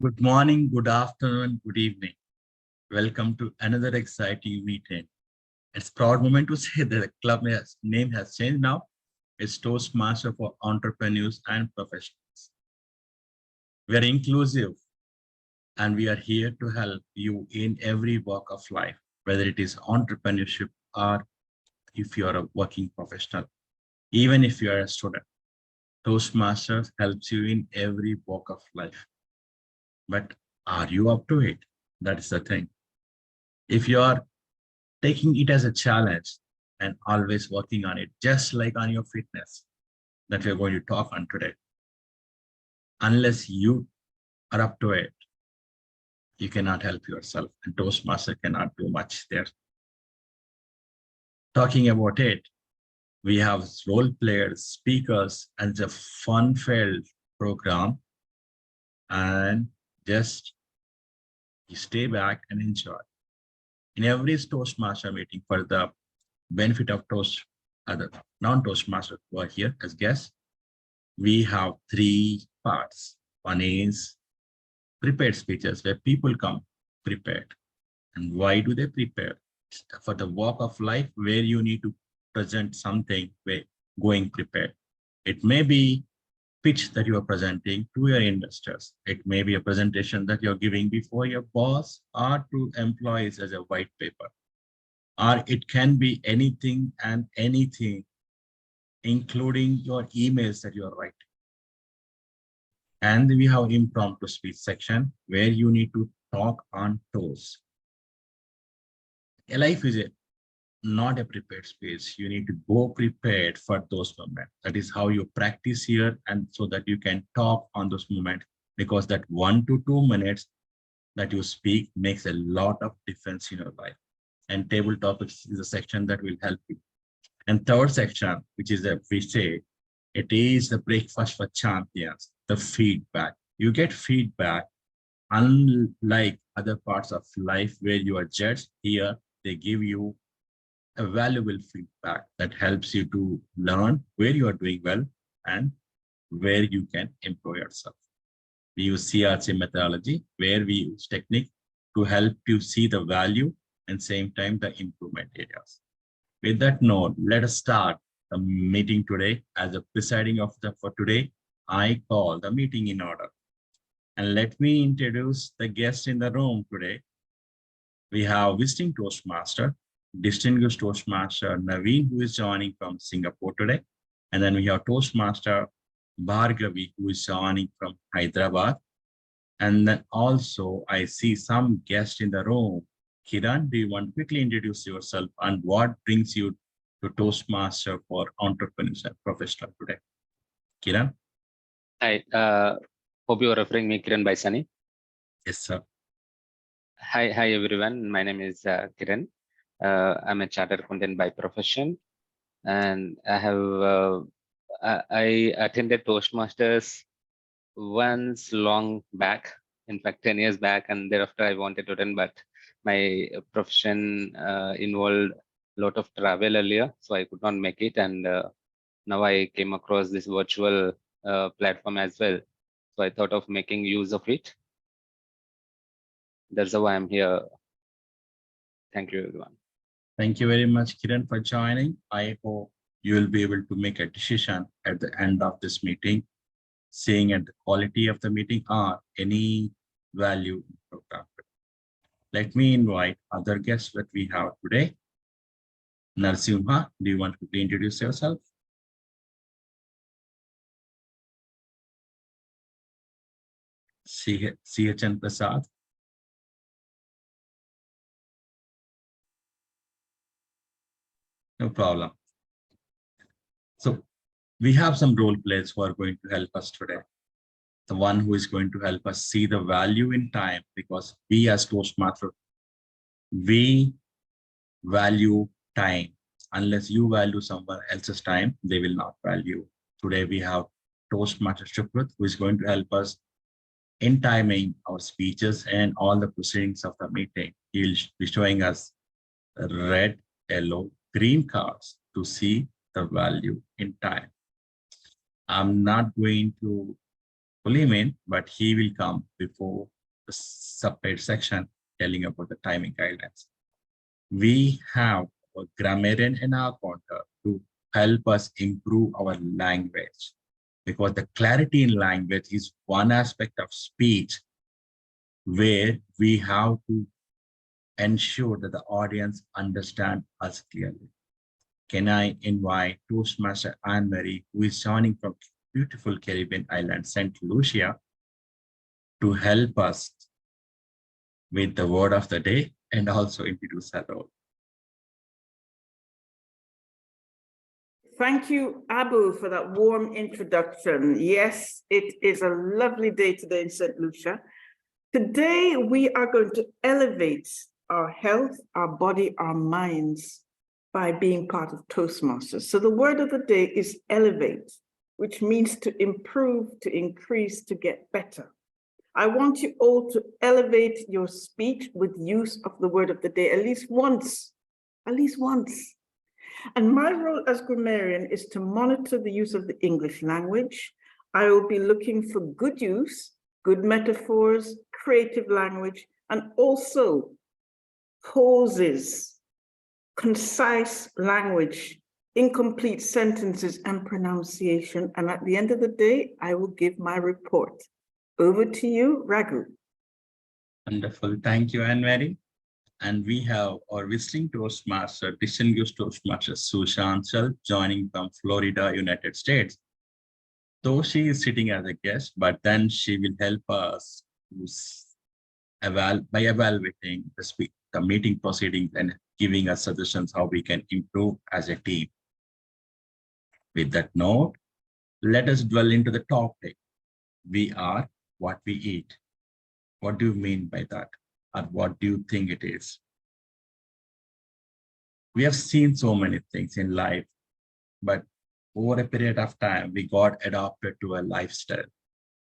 Good morning, good afternoon, good evening. Welcome to another exciting meeting. It's a proud moment to say that the club name has changed now. It's Toastmaster for Entrepreneurs and Professionals. We are inclusive and we are here to help you in every walk of life, whether it is entrepreneurship or if you are a working professional, even if you are a student. Toastmasters helps you in every walk of life. But are you up to it? That is the thing. If you are taking it as a challenge and always working on it, just like on your fitness that we're going to talk on today, unless you are up to it, you cannot help yourself, and Toastmaster cannot do much there. Talking about it, we have role players, speakers, and it's a fun-filled program, and just you stay back and enjoy. In every Toastmaster meeting, for the benefit of other non-Toastmasters who are here as guests, we have three parts. One is prepared speeches, where people come prepared. And why do they prepare? For the walk of life where you need to present something, where going prepared. It may be pitch that you are presenting to your investors. It may be a presentation that you're giving before your boss or to employees as a white paper. Or it can be anything and anything, including your emails that you're writing. And we have impromptu speech section where you need to talk on toes. A life is not a prepared space. You need to go prepared for those moments. That is how you practice here, and so that you can talk on those moments, because that 1 to 2 minutes that you speak makes a lot of difference in your life. And table topics is a section that will help you. And third section, which is we say, it is the breakfast for champions, the feedback. You get feedback, unlike other parts of life where you are judged. Here, they give you a valuable feedback that helps you to learn where you are doing well and where you can improve yourself. We use CRC methodology, where we use technique to help you see the value and same time the improvement areas. With that note, let us start the meeting today. As a presiding officer for today, I call the meeting in order. And let me introduce the guests in the room today. We have visiting Toastmaster, distinguished Toastmaster Naveen, who is joining from Singapore today. And then we have Toastmaster Bhargavi, who is joining from Hyderabad. And then also I see some guests in the room. Kiran, do you want to quickly introduce yourself and what brings you to Toastmaster for Entrepreneurs and Professional today? Kiran? Hi, hope you are referring me Kiran by Sunny. Yes, sir. Hi everyone. My name is Kiran. I'm a chartered accountant by profession, and I attended Toastmasters once long back, in fact 10 years back, and thereafter I wanted to attend, but my profession involved a lot of travel earlier, so I could not make it, and now I came across this virtual platform as well. So I thought of making use of it. That's why I'm here. Thank you, everyone. Thank you very much, Kiran, for joining. I hope you will be able to make a decision at the end of this meeting, seeing at the quality of the meeting or any value in the program. Let me invite other guests that we have today. Narsimha, do you want to introduce yourself? CHN Prasad. No problem. So we have some role players who are going to help us today. The one who is going to help us see the value in time, because we as Toastmasters, we value time. Unless you value someone else's time, they will not value. Today we have Toastmaster Shukrat, who is going to help us in timing our speeches and all the proceedings of the meeting. He will be showing us red, yellow, green cards to see the value in time. I'm not going to pull him in, but he will come before the separate section telling about the timing guidelines. We have a grammarian in our counter to help us improve our language, because the clarity in language is one aspect of speech where we have to ensure that the audience understand us clearly. Can I invite Toastmaster Anne-Marie, who is joining from beautiful Caribbean island, St. Lucia, to help us with the word of the day and also introduce her role. Thank you, Abu, for that warm introduction. Yes, it is a lovely day today in St. Lucia. Today, we are going to elevate our health, our body, our minds by being part of Toastmasters. So the word of the day is elevate, which means to improve, to increase, to get better. I want you all to elevate your speech with use of the word of the day at least once, at least once. And my role as grammarian is to monitor the use of the English language. I will be looking for good use, good metaphors, creative language, and also pauses, concise language, incomplete sentences, and pronunciation. And at the end of the day, I will give my report. Over to you, Raghu. Wonderful. Thank you, Anne-Marie. And we have our visiting Toastmaster, distinguished Toastmaster Sushanchal, joining from Florida, United States. Though she is sitting as a guest, but then she will help us by evaluating the meeting proceedings and giving us suggestions how we can improve as a team. With that note, let us dwell into the topic. We are what we eat. What do you mean by that? Or what do you think it is? We have seen so many things in life, but over a period of time, we got adopted to a lifestyle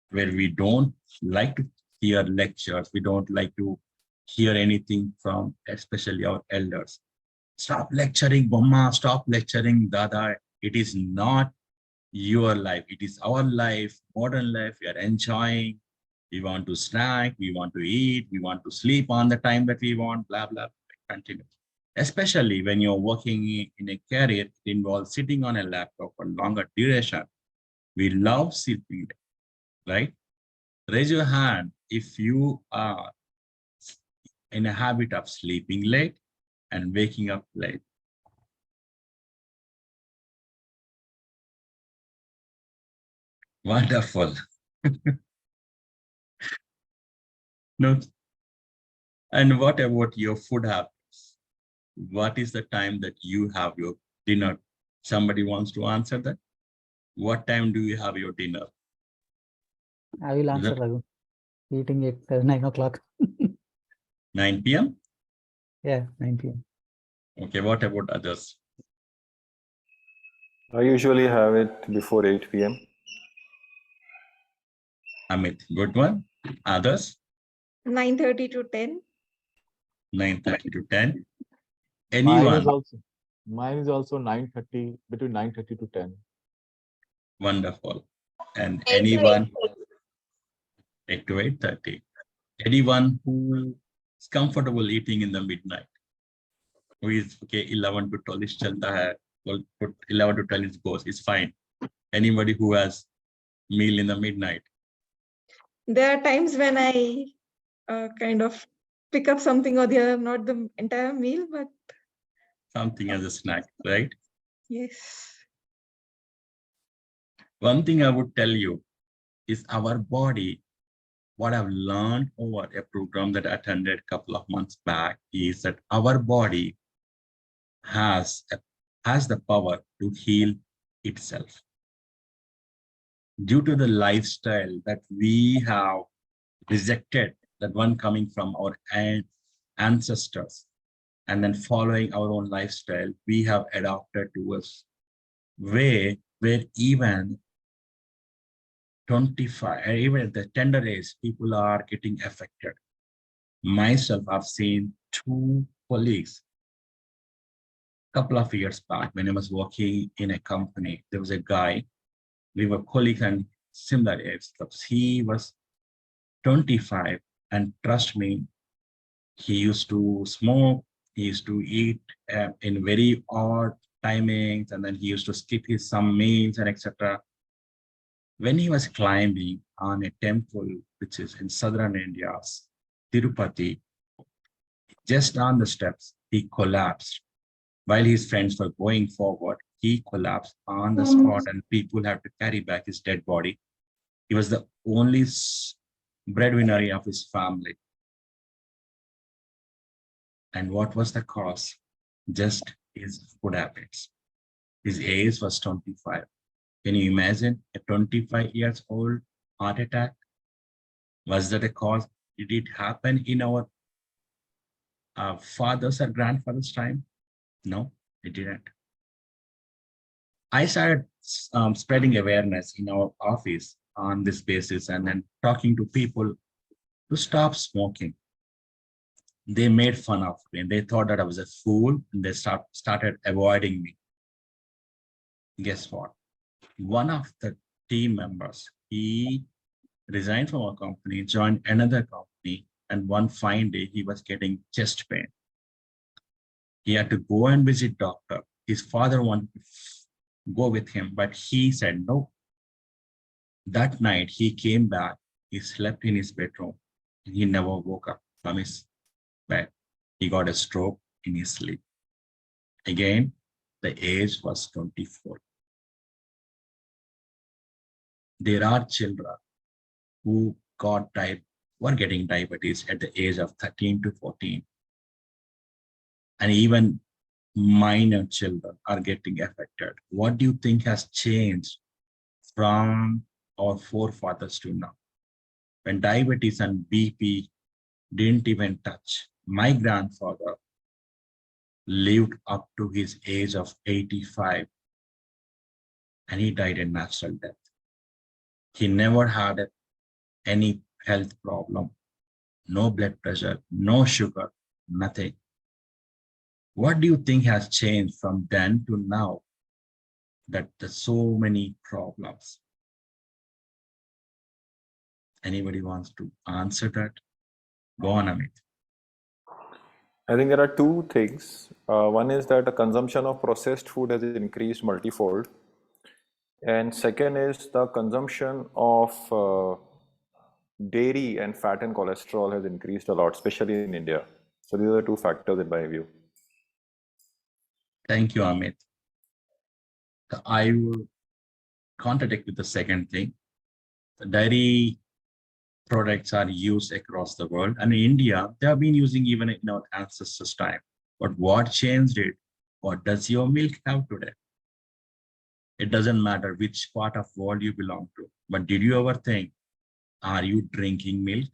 where we don't like to hear lectures. We don't like to hear anything from especially our elders. Stop lecturing, Mama, stop lecturing, Dada. It is not your life. It is our life, modern life. We are enjoying. We want to snack, we want to eat, we want to sleep on the time that we want, blah, blah, continue. Especially when you're working in a career, it involves sitting on a laptop for longer duration. We love sleeping, right? Raise your hand if you are in a habit of sleeping late and waking up late. Wonderful. No. And what about your food habits? What is the time that you have your dinner? Somebody wants to answer that? What time do you have your dinner? I will answer, Raghu. Eating at 9 o'clock. 9 p.m.? Yeah, 9 p.m. Okay, what about others? I usually have it before 8 p.m. Amit, good one. Others? 9:30 to 10. 9:30 to 10. Mine Anyone? is also 9:30, between 9:30 to 10. Wonderful. And 8 to anyone? 8 to 8:30. Anyone who is comfortable eating in the midnight? Who is okay, 11 to 12 is chalta hai. Well, 11 to 12 is goes, it's fine. Anybody who has meal in the midnight? There are times when I kind of pick up something or the other, not the entire meal, but Something as a snack, right? yes. One thing I would tell you is our body, what I've learned over a program that I attended a couple of months back is that our body has the power to heal itself. Due to the lifestyle that we have rejected, that one coming from our ancestors, and then following our own lifestyle, we have adopted to us way where even 25, even at the tender age, people are getting affected. Myself, I've seen 2 colleagues a couple of years back when I was working in a company. There was a guy, we were colleagues, and similar age clubs. He was 25, and trust me, he used to smoke, he used to eat in very odd timings, and then he used to skip his some meals and etc. When he was climbing on a temple which is in southern India's Tirupati, just on the steps, he collapsed. While his friends were going forward, he collapsed on the spot, and people had to carry back his dead body. He was the only breadwinner of his family. And what was the cause? Just his food habits. His age was 25. Can you imagine a 25 years old heart attack? Was that a cause? Did it happen in our father's or grandfather's time? No, it didn't. I started spreading awareness in our office on this basis, and then talking to people to stop smoking. They made fun of me, and they thought that I was a fool, and they started avoiding me. Guess what? One of the team members, he resigned from our company, joined another company, and one fine day he was getting chest pain. He had to go and visit doctor. His father wanted to go with him, but he said no. That night he came back, he slept in his bedroom, and he never woke up from his bed. He got a stroke in his sleep. Again, the age was 24. There are children who were getting diabetes at the age of 13 to 14. And even minor children are getting affected. What do you think has changed from our forefathers to now? When diabetes and BP didn't even touch, my grandfather lived up to his age of 85, and he died a natural death. He never had any health problem, no blood pressure, no sugar, nothing. What do you think has changed from then to now that there's so many problems? Anybody wants to answer that? Go on, Amit. I think there are two things. One is that the consumption of processed food has increased multifold. And second is the consumption of dairy and fat and cholesterol has increased a lot, especially in India. So these are the two factors in my view. Thank you, Amit. I will contradict with the second thing. The dairy products are used across the world, and in India, they have been using even in our ancestors' time. But what changed it? What does your milk have today? It doesn't matter which part of world you belong to. But did you ever think, are you drinking milk,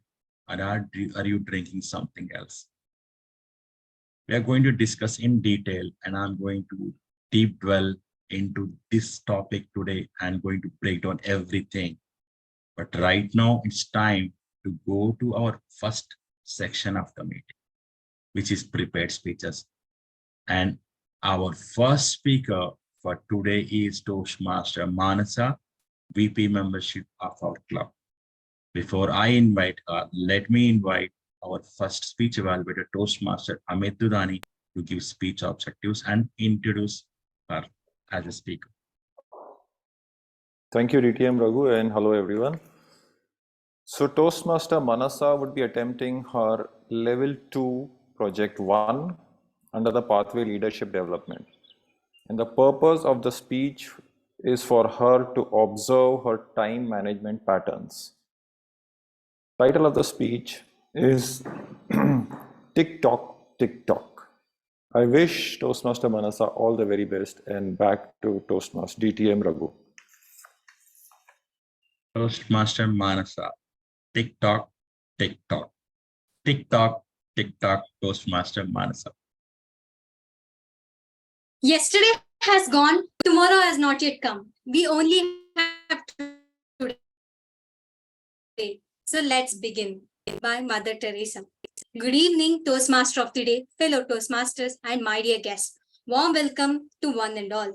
or are you drinking something else? We are going to discuss in detail, and I'm going to deep dwell into this topic today and going to break down everything. But right now it's time to go to our first section of the meeting, which is prepared speeches. And our first speaker for today is Toastmaster Manasa, VP membership of our club. Before I invite her, let me invite our first speech evaluator, Toastmaster Amit Dudani, to give speech objectives and introduce her as a speaker. Thank you, DTM Raghu, and hello everyone. So Toastmaster Manasa would be attempting her level 2 project 1 under the pathway leadership development. And the purpose of the speech is for her to observe her time management patterns. Title of the speech is Tick Tock, Tick Tock. I wish Toastmaster Manasa all the very best, and back to Toastmaster DTM Raghu. Toastmaster Manasa, tick tock, tick tock, tick tock, tick tock, Toastmaster Manasa. Yesterday has gone, tomorrow has not yet come. We only have today. So let's begin by Mother Teresa. Good evening, Toastmaster of the day, fellow Toastmasters, and my dear guests. Warm welcome to one and all.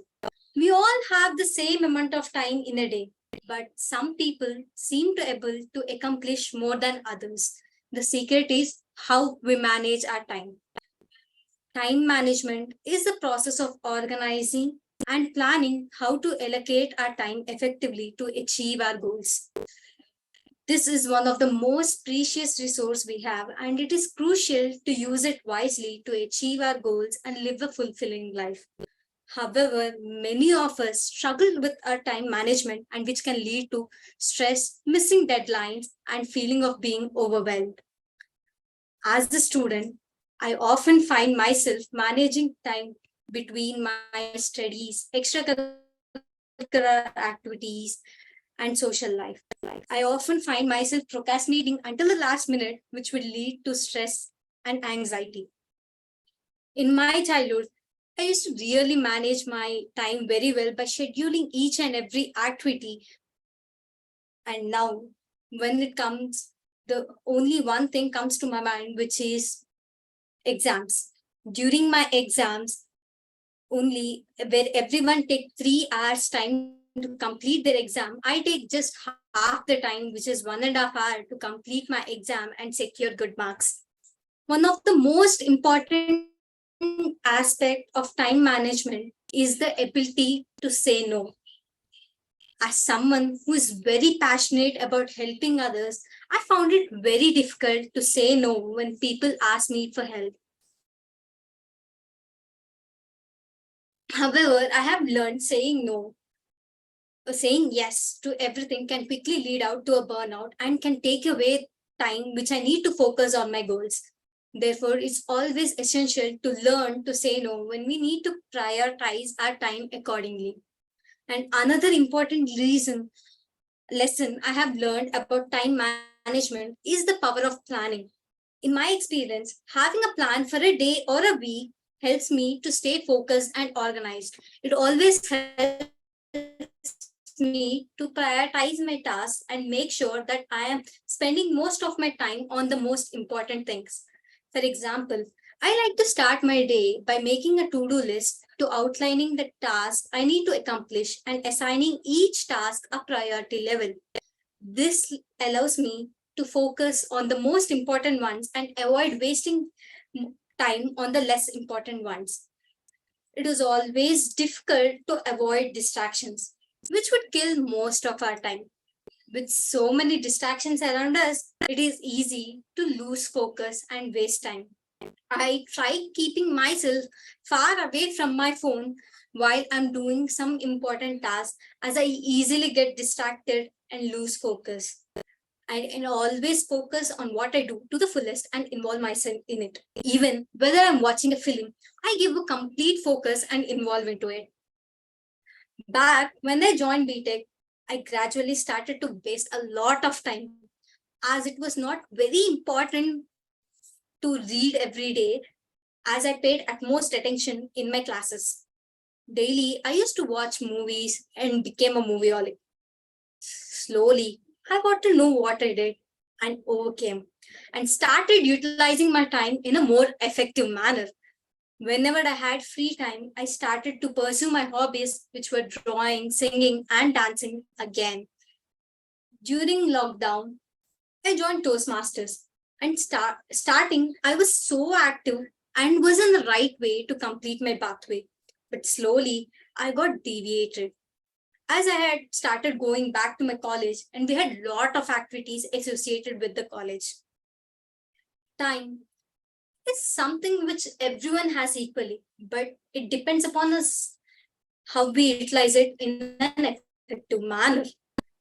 We all have the same amount of time in a day. but some people seem to able to accomplish more than others. The secret is how we manage our time. Time management is the process of organizing and planning how to allocate our time effectively to achieve our goals. This is one of the most precious resources we have, and it is crucial to use it wisely to achieve our goals and live a fulfilling life. However, many of us struggle with our time management, and which can lead to stress, missing deadlines, and feeling of being overwhelmed. As a student, I often find myself managing time between my studies, extracurricular activities, and social life. I often find myself procrastinating until the last minute, which will lead to stress and anxiety. In my childhood, I used to really manage my time very well by scheduling each and every activity. And now, when it comes, the only one thing comes to my mind, which is exams. During my exams, only where everyone take 3 hours time to complete their exam, I take just half the time, which is 1.5 hours, to complete my exam and secure good marks. One of the most important aspect of time management is the ability to say no. As someone who is very passionate about helping others, I found it very difficult to say no when people ask me for help. However, I have learned saying no, or saying yes to everything can quickly lead out to a burnout and can take away time which I need to focus on my goals. Therefore, it's always essential to learn to say no when we need to prioritize our time accordingly. And another important lesson I have learned about time management is the power of planning. In my experience, having a plan for a day or a week helps me to stay focused and organized. It always helps me to prioritize my tasks and make sure that I am spending most of my time on the most important things. For example, I like to start my day by making a to-do list to outlining the tasks I need to accomplish and assigning each task a priority level. This allows me to focus on the most important ones and avoid wasting time on the less important ones. It is always difficult to avoid distractions, which would kill most of our time. With so many distractions around us, it is easy to lose focus and waste time. I try keeping myself far away from my phone while I'm doing some important tasks, as I easily get distracted and lose focus. And always focus on what I do to the fullest and involve myself in it. Even whether I'm watching a film, I give a complete focus and involve into it. Back when I joined BTech, I gradually started to waste a lot of time, as it was not very important to read every day, as I paid utmost attention in my classes. Daily, I used to watch movies and became a movieaholic. Slowly, I got to know what I did and overcame and started utilizing my time in a more effective manner. Whenever I had free time, I started to pursue my hobbies, which were drawing, singing, and dancing again. During lockdown, I joined Toastmasters, and starting, I was so active and was in the right way to complete my pathway. But slowly, I got deviated, as I had started going back to my college, and we had a lot of activities associated with the college. Time is something which everyone has equally, but it depends upon us how we utilize it in an effective manner.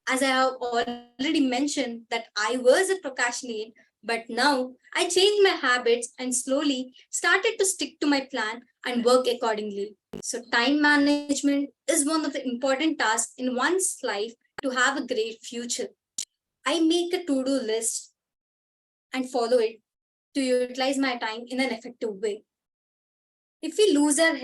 As I have already mentioned that I was a procrastinator, but now I changed my habits and slowly started to stick to my plan and work accordingly. So time management is one of the important tasks in one's life to have a great future. I make a to-do list and follow it to utilize my time in an effective way. If we lose our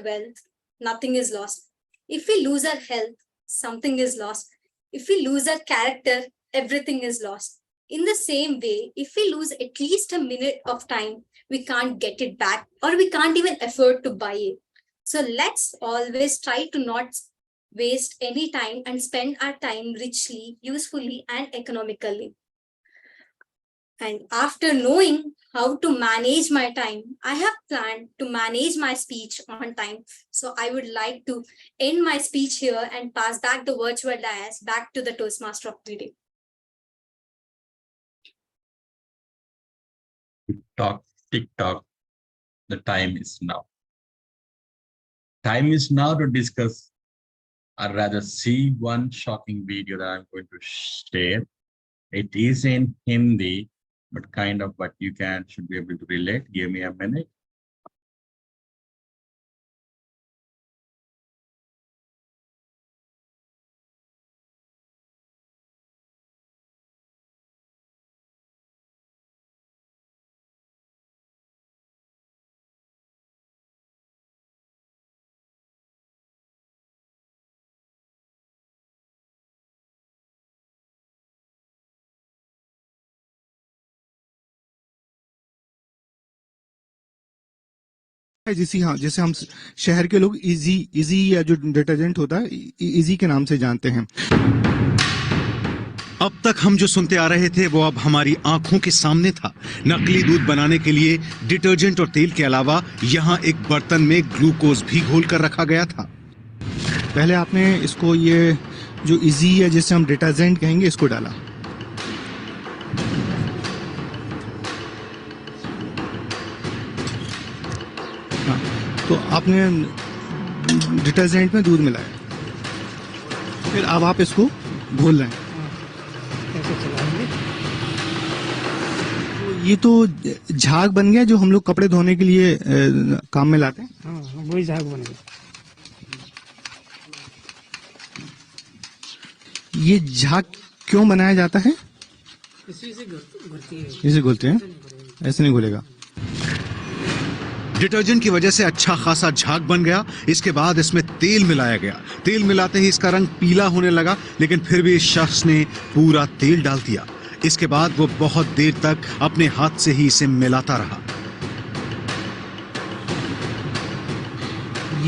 wealth, nothing is lost. If we lose our health, something is lost. If we lose our character, everything is lost. In the same way, if we lose at least a minute of time, we can't get it back, or we can't even afford to buy it. So let's always try to not waste any time and spend our time richly, usefully, and economically. And after knowing how to manage my time, I have planned to manage my speech on time. So I would like to end my speech here and pass back the virtual dais back to the Toastmaster of the day. Tick tock, the time is now. Time is now to discuss, or rather see one shocking video that I'm going to share. It is in Hindi, but kind of what you should be able to relate. Give me a minute. जैसे हाँ, जैसे हम शहर के लोग easy या जो detergent होता है इजी के नाम से जानते हैं। अब तक हम जो सुनते आ रहे थे वो अब हमारी आंखों के सामने था। नकली दूध बनाने के लिए डिटर्जेंट और तेल के अलावा यहाँ एक बर्तन में ग्लूकोज भी घोल कर रखा गया था। पहले आपने इसको ये जो इजी या जिसे हम डिटर्जेंट कहेंगे इसको डाला, तो आपने डिटर्जेंट में दूध मिलाया, फिर अब आप इसको घोल रहे हैं। तो ये तो झाग बन गया जो हम लोग कपड़े धोने के लिए काम में लाते हैं। हाँ, वही झाग बन गया। ये झाग क्यों बनाया जाता है? इसे घोलते हैं, ऐसे नहीं घोलेगा। डिटर्जेंट की वजह से अच्छा खासा झाग बन गया। इसके बाद इसमें तेल मिलाया गया। तेल मिलाते ही इसका रंग पीला होने लगा, लेकिन फिर भी इस शख्स ने पूरा तेल डाल दिया। इसके बाद वो बहुत देर तक अपने हाथ से ही इसे मिलाता रहा।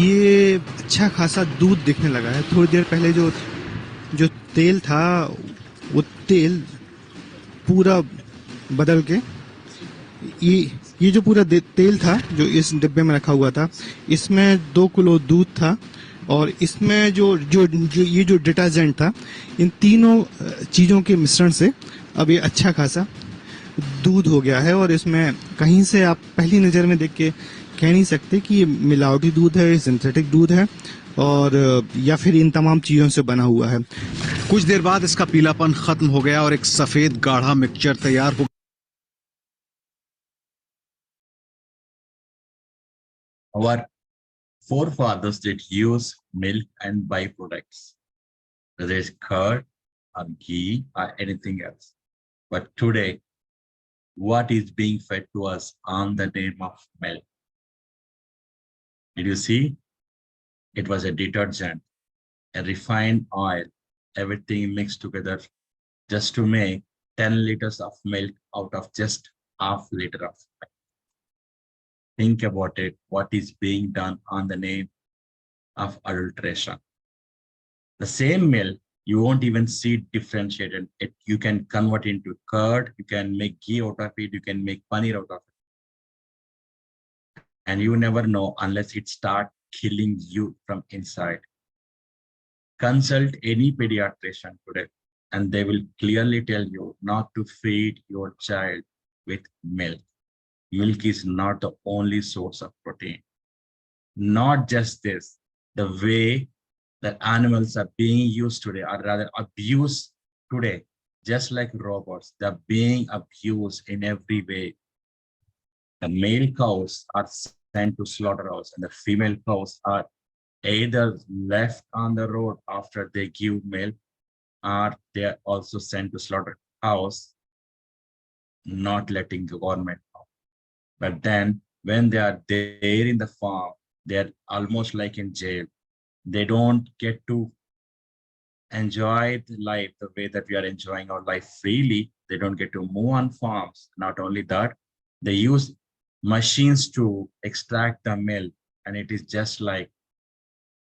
ये अच्छा खासा दूध दिखने लगा है। थोड़ी देर पहले जो तेल था वो तेल पूरा बदल के ये जो पूरा तेल था जो इस डिब्बे में रखा हुआ था, इसमें 2 किलो दूध था और इसमें जो डिटर्जेंट था, इन तीनों चीजों के मिश्रण से अब ये अच्छा खासा दूध हो गया है। और इसमें कहीं से आप पहली नजर में देख के कह नहीं सकते कि ये मिलावटी दूध है, सिंथेटिक दूध है और या फिर इन तमाम चीजों से बना हुआ है। कुछ देर बाद इसका पीलापन खत्म हो गया और एक सफेद गाढ़ा मिक्सचर तैयार हो। Our forefathers did use milk and byproducts, whether it's curd or ghee or anything else. But today, what is being fed to us on the name of milk? Did you see? It was a detergent, a refined oil, everything mixed together just to make 10 liters of milk out of just half liter of milk. Think about it, what is being done on the name of adulteration. The same milk, you won't even see differentiated. You can convert into curd, you can make ghee out of it, you can make paneer out of it. And you never know unless it starts killing you from inside. Consult any pediatrician today and they will clearly tell you not to feed your child with milk. Milk is not the only source of protein. Not just this, the way that animals are being used today, or rather abused today, just like robots, they're being abused in every way. The male cows are sent to slaughterhouse and the female cows are either left on the road after they give milk, or they are also sent to slaughterhouse, not letting the government know. But then when they are there in the farm, they're almost like in jail. They don't get to enjoy the life the way that we are enjoying our life freely. They don't get to move on farms. Not only that, they use machines to extract the milk, and it is just like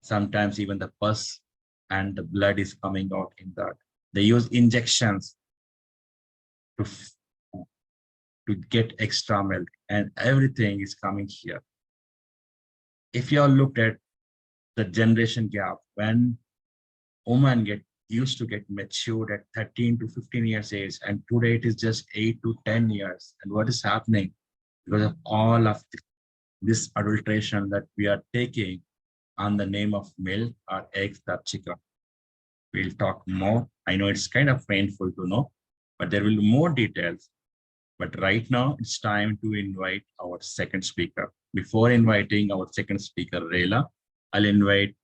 sometimes even the pus and the blood is coming out in that. They use injections to get extra milk, and everything is coming here. If you all looked at the generation gap, when women used to get matured at 13 to 15 years age, and today it is just 8 to 10 years. And what is happening? Because of all of this adulteration that we are taking on the name of milk or eggs or chicken. We'll talk more. I know it's kind of painful to know, but there will be more details. But right now, it's time to invite our second speaker. Before inviting our second speaker, Rayla, I'll invite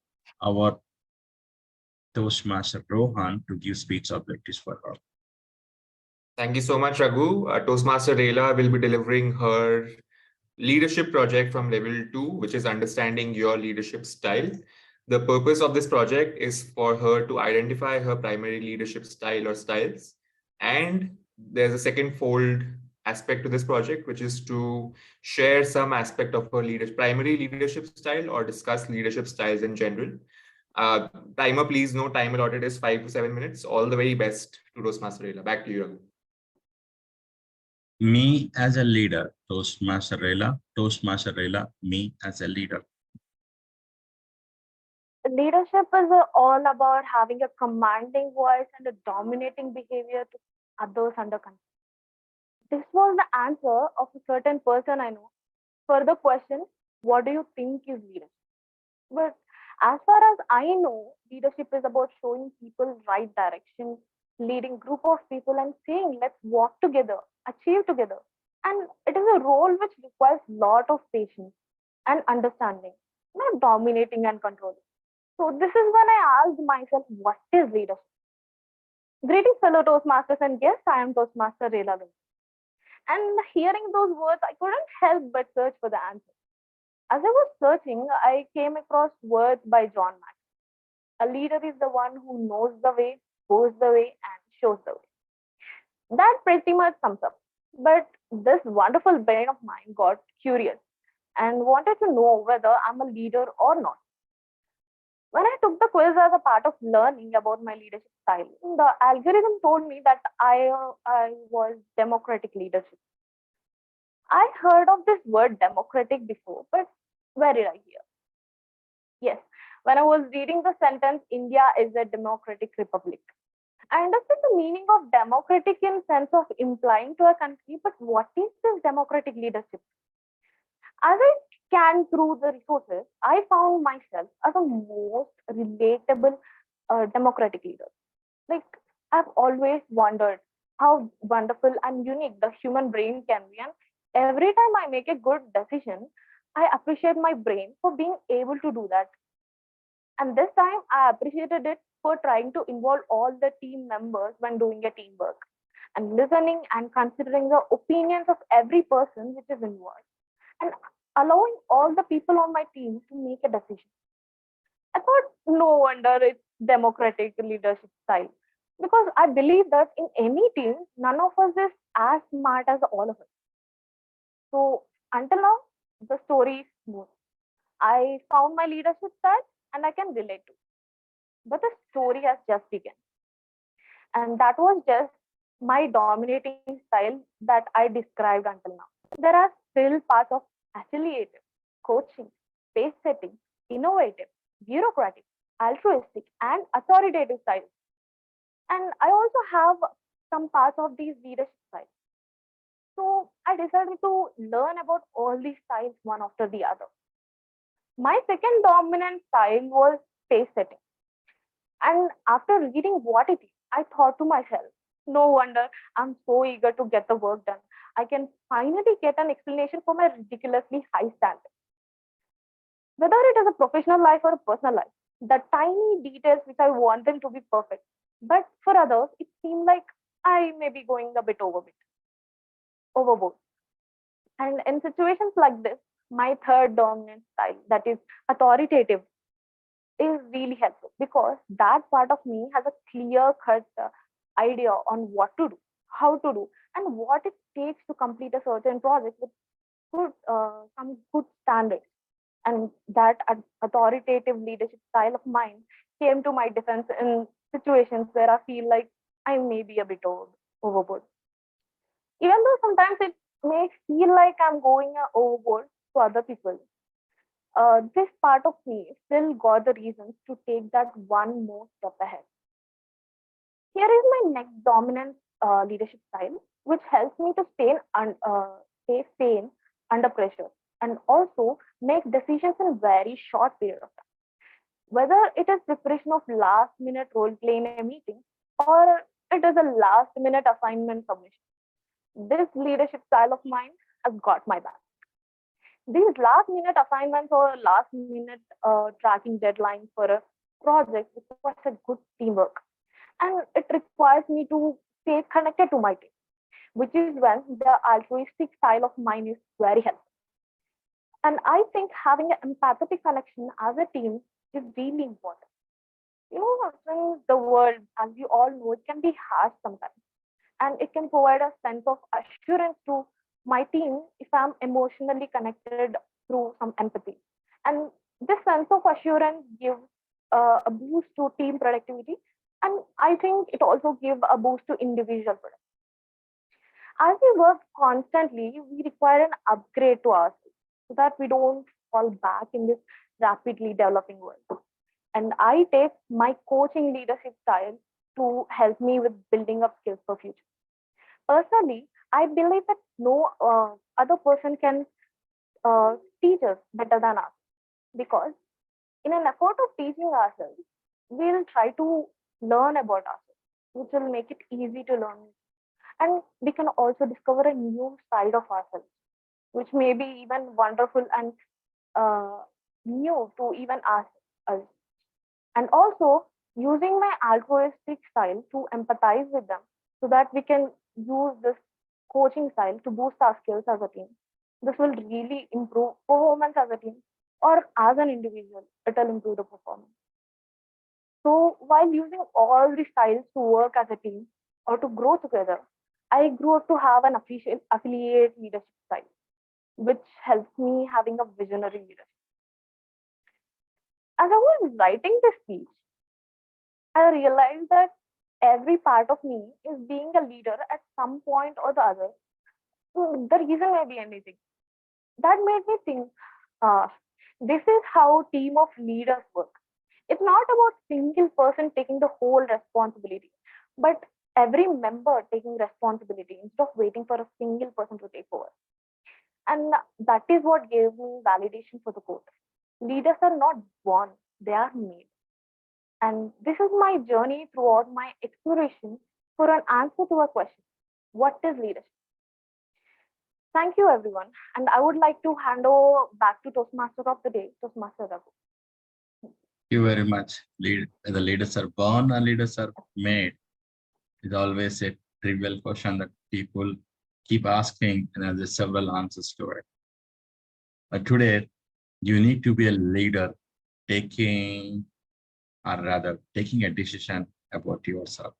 our Toastmaster Rohan to give speech objectives for her. Thank you so much, Raghu. Toastmaster Rayla will be delivering her leadership project from level 2, which is understanding your leadership style. The purpose of this project is for her to identify her primary leadership style or styles. And there's a second fold aspect to this project, which is to share some aspect of her primary leadership style or discuss leadership styles in general. Timer, please, no time allotted is 5 to 7 minutes. All the very best to Toastmaster Rayla. Back to you, Raghu. Me as a leader, Toastmaster Rayla, me as a leader. Leadership is all about having a commanding voice and a dominating behavior to others under control. This was the answer of a certain person I know for the question, what do you think is leadership? But as far as I know, leadership is about showing people right direction, leading group of people and saying, let's walk together, achieve together. And it is a role which requires a lot of patience and understanding, not dominating and controlling. So this is when I asked myself, what is leadership? Greetings, fellow Toastmasters and guests. I am Toastmaster Rayla. And hearing those words, I couldn't help but search for the answer. As I was searching, I came across words by John Maxwell. A leader is the one who knows the way, goes the way, and shows the way. That pretty much sums up. But this wonderful brain of mine got curious and wanted to know whether I'm a leader or not. When I took the quiz as a part of learning about my leadership style, the algorithm told me that I was democratic leadership. I heard of this word democratic before, but where did I hear? Yes, when I was reading the sentence, India is a democratic republic. I understand the meaning of democratic in sense of implying to a country, but what is this democratic leadership? As I scanned through the resources, I found myself as a most relatable democratic leader. Like, I've always wondered how wonderful and unique the human brain can be. And every time I make a good decision, I appreciate my brain for being able to do that. And this time I appreciated it for trying to involve all the team members when doing a teamwork and listening and considering the opinions of every person which is involved and allowing all the people on my team to make a decision. I thought, no wonder it's democratic leadership style, because I believe that in any team, none of us is as smart as all of us. So until now, the story is smooth. I found my leadership style and I can relate to. But the story has just begun. And that was just my dominating style that I described until now. There are still parts of affiliative, coaching, pace setting, innovative, bureaucratic, altruistic, and authoritative styles. And I also have some parts of these leadership styles. So I decided to learn about all these styles one after the other. My second dominant style was pace setting. And after reading what it is, I thought to myself, no wonder I'm so eager to get the work done. I can finally get an explanation for my ridiculously high standard. Whether it is a professional life or a personal life, the tiny details which I want them to be perfect. But for others, it seemed like I may be going a bit overboard. And in situations like this, my third dominant style, that is authoritative, is really helpful because that part of me has a clear-cut idea on what to do, how to do, and what it takes to complete a certain project with some good standards. And that authoritative leadership style of mine came to my defense in situations where I feel like I may be a bit overboard. Even though sometimes it may feel like I'm going overboard to other people, this part of me still got the reasons to take that one more step ahead. Here is my next dominant leadership style, which helps me to stay sane under pressure and also make decisions in very short period of time. Whether it is preparation of last minute role play in a meeting or it is a last minute assignment submission, this leadership style of mine has got my back. These last minute assignments or last minute tracking deadlines for a project requires a good teamwork, and it requires me to stay connected to my team, which is when the altruistic style of mine is very helpful. And I think having an empathetic connection as a team is really important. You know, in the world, as you all know, it can be harsh sometimes, and it can provide a sense of assurance to my team if I'm emotionally connected through some empathy. And this sense of assurance gives a boost to team productivity, and I think it also gives a boost to individual productivity. As we work constantly, we require an upgrade to ourselves so that we don't fall back in this rapidly developing world. And I take my coaching leadership style to help me with building up skills for future. Personally, I believe that no other person can teach us better than us, because in an effort of teaching ourselves, we'll try to learn about ourselves, which will make it easy to learn. And we can also discover a new side of ourselves, which may be even wonderful and new to even us. And also using my altruistic style to empathize with them so that we can use this coaching style to boost our skills as a team. This will really improve performance as a team, or as an individual, it will improve the performance. So while using all these styles to work as a team or to grow together, I grew up to have an affiliate leadership style, which helps me having a visionary leadership. As I was writing this speech, I realized that every part of me is being a leader at some point or the other. The reason may be anything. That made me think, this is how team of leaders work. It's not about single person taking the whole responsibility, but every member taking responsibility instead of waiting for a single person to take over. And that is what gave me validation for the quote. Leaders are not born, they are made. And this is my journey throughout my exploration for an answer to a question: what is leadership? Thank you, everyone. And I would like to hand over back to Toastmaster of the day, Toastmaster Raghu. Thank you very much. The leaders are born and leaders are made. It's always a trivial question that people keep asking, and there's several answers to it. But today, you need to be a leader taking a decision about yourself,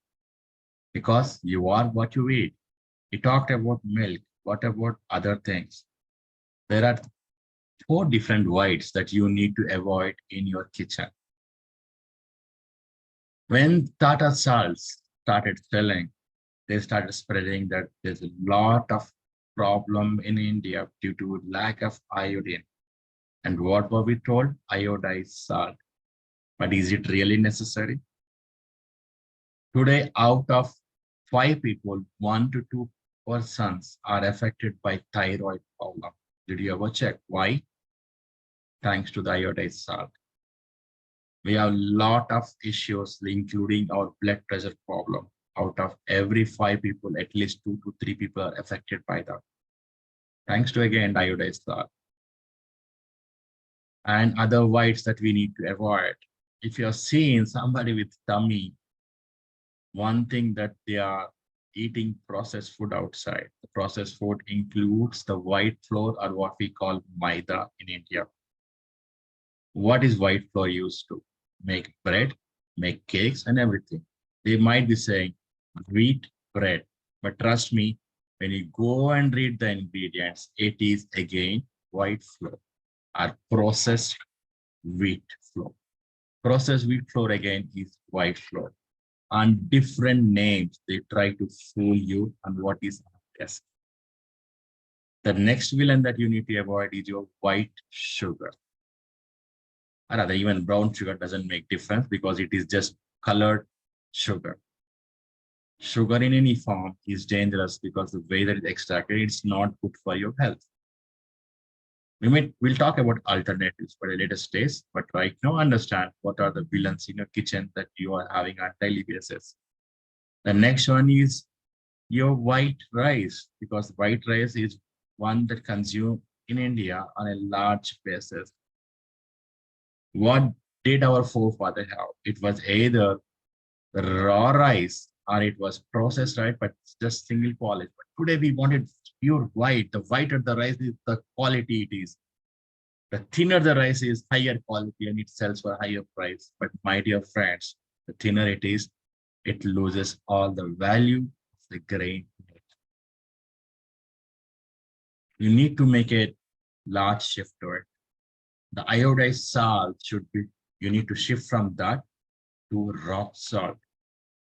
because you are what you eat. We talked about milk. What about other things? There are 4 different whites that you need to avoid in your kitchen. When Tata salts started selling, they started spreading that there's a lot of problem in India due to lack of iodine. And what were we told? Iodized salt. But is it really necessary? Today, out of 5 people, 1 to 2 persons are affected by thyroid problem. Did you ever check why? Thanks to the iodized salt. We have a lot of issues, including our blood pressure problem. Out of every 5 people, at least 2 to 3 people are affected by that. Thanks to, again, iodized salt. And other whites that we need to avoid. If you're seeing somebody with tummy, one thing that they are eating processed food outside. The processed food includes the white flour, or what we call maida in India. What is white flour used to? Make bread, make cakes and everything. They might be saying wheat bread, but trust me, when you go and read the ingredients, it is again white flour or processed wheat flour. Processed wheat flour again is white flour. And different names, they try to fool you on what is test. The next villain that you need to avoid is your white sugar. Or rather, even brown sugar doesn't make difference because it is just colored sugar. Sugar in any form is dangerous because the way that it's extracted, it's not good for your health. We'll talk about alternatives for a later stage, but right now understand what are the villains in your kitchen that you are having on a daily basis. The next one is your white rice, because white rice is one that consumed in India on a large basis. What did our forefathers have? It was either raw rice or it was processed rice, but just single polish. But today we wanted pure white. The whiter the rice is, the quality it is. The thinner the rice is, higher quality, and it sells for a higher price. But my dear friends, the thinner it is, it loses all the value of the grain. You need to make a large shift to it. The iodized salt should be, you need to shift from that to rock salt,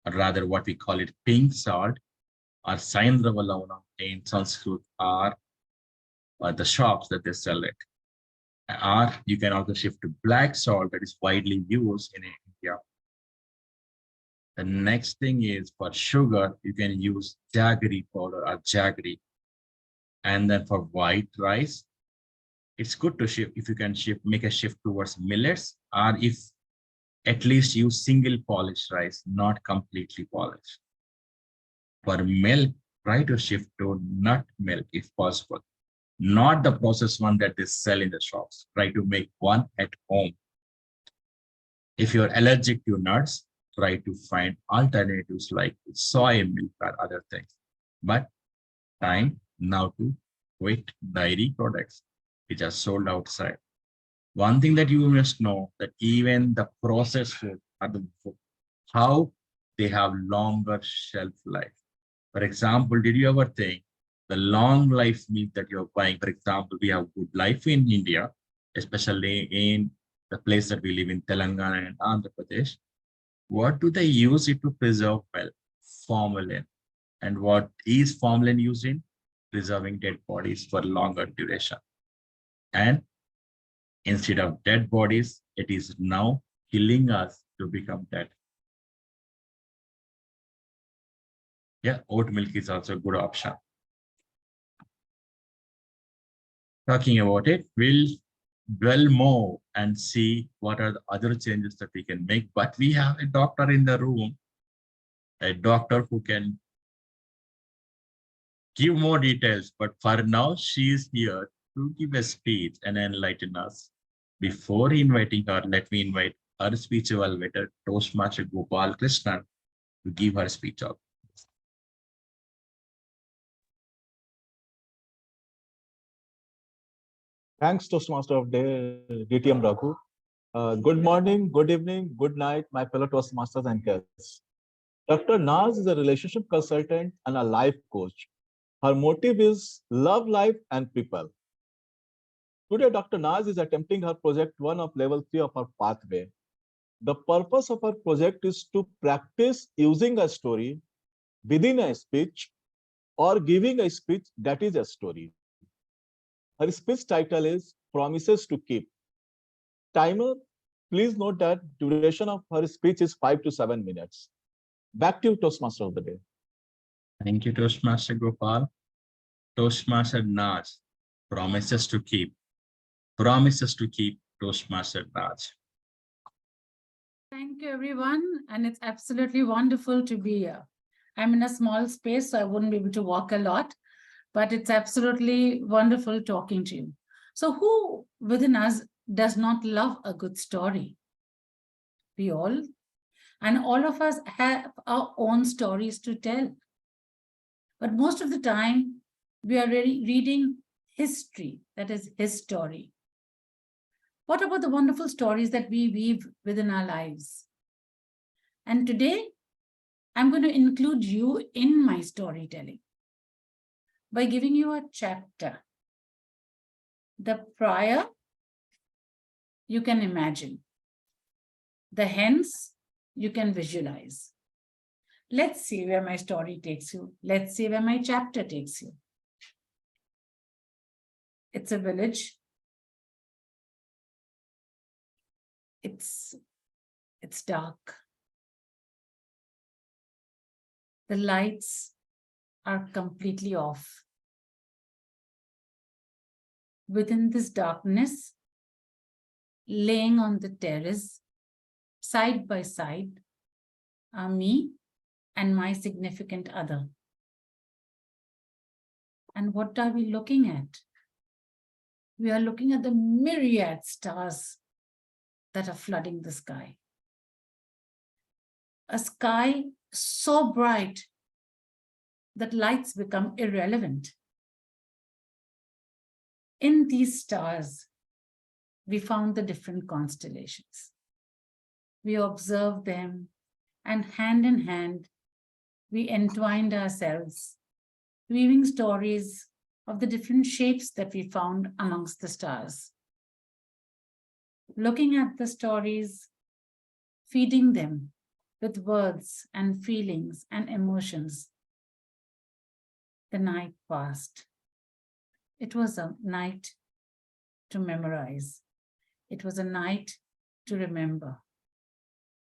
or rather what we call it pink salt, or Saindrava Lavana in Sanskrit, or the shops that they sell it. Or you can also shift to black salt that is widely used in India. The next thing is for sugar, you can use jaggery powder or jaggery. And then for white rice, it's good to shift if you can make a shift towards millets, or if at least use single polished rice, not completely polished. For milk, try to shift to nut milk if possible, not the processed one that they sell in the shops. Try to make one at home. If you're allergic to nuts, try to find alternatives like soy milk or other things. But time now to quit dairy products which are sold outside. One thing that you must know, that even the processed food are how they have longer shelf life. For example, did you ever think the long life meat that you're buying, for example, we have Good Life in India, especially in the place that we live in, Telangana and Andhra Pradesh. What do they use it to preserve? Well, formalin. And what is formalin used in? Preserving dead bodies for longer duration. And instead of dead bodies, it is now killing us to become dead. Yeah, oat milk is also a good option. Talking about it, we'll dwell more and see what are the other changes that we can make. But we have a doctor in the room, a doctor who can give more details. But for now, she is here to give a speech and enlighten us. Before inviting her, let me invite our speech evaluator, Toastmaster Gopal Krishnan, to give her speech out. Thanks, Toastmaster of Day, DTM Raghu. Good morning, good evening, good night, my fellow Toastmasters and guests. Dr. Naz is a relationship consultant and a life coach. Her motive is love, life, and people. Today, Dr. Naz is attempting her project 1 of level 3 of her pathway. The purpose of her project is to practice using a story within a speech or giving a speech that is a story. Her speech title is Promises to Keep. Timer, please note that duration of her speech is 5 to 7 minutes. Back to you, Toastmaster of the Day. Thank you, Toastmaster Gopal. Toastmaster Naz, Promises to Keep. Promises to Keep, Toastmaster Naz. Thank you, everyone. And it's absolutely wonderful to be here. I'm in a small space, so I wouldn't be able to walk a lot, but it's absolutely wonderful talking to you. So who within us does not love a good story? We all. And all of us have our own stories to tell. But most of the time, we are really reading history, that is his story. What about the wonderful stories that we weave within our lives? And today, I'm going to include you in my storytelling by giving you a chapter. The prior, you can imagine. The hence you can visualize. Let's see where my story takes you. Let's see where my chapter takes you. It's a village. It's dark. The lights are completely off. Within this darkness, laying on the terrace, side by side, are me and my significant other. And what are we looking at? We are looking at the myriad stars that are flooding the sky. A sky so bright that lights become irrelevant. In these stars, we found the different constellations. We observed them, and hand in hand, we entwined ourselves, weaving stories of the different shapes that we found amongst the stars. Looking at the stories, feeding them with words and feelings and emotions. The night passed. It was a night to memorize. It was a night to remember.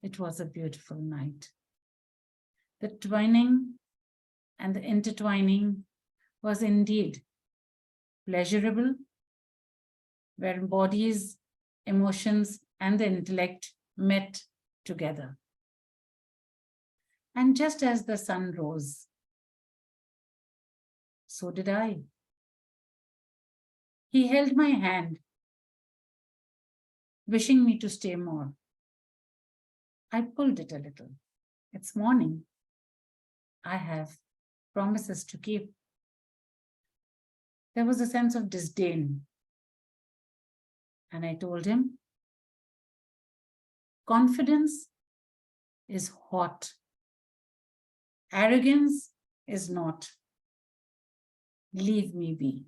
It was a beautiful night. The twining and the intertwining was indeed pleasurable, where bodies, emotions, and the intellect met together. And just as the sun rose, so did I. He held my hand, wishing me to stay more. I pulled it a little. It's morning. I have promises to keep. There was a sense of disdain. And I told him, confidence is hot. Arrogance is not. Leave me be.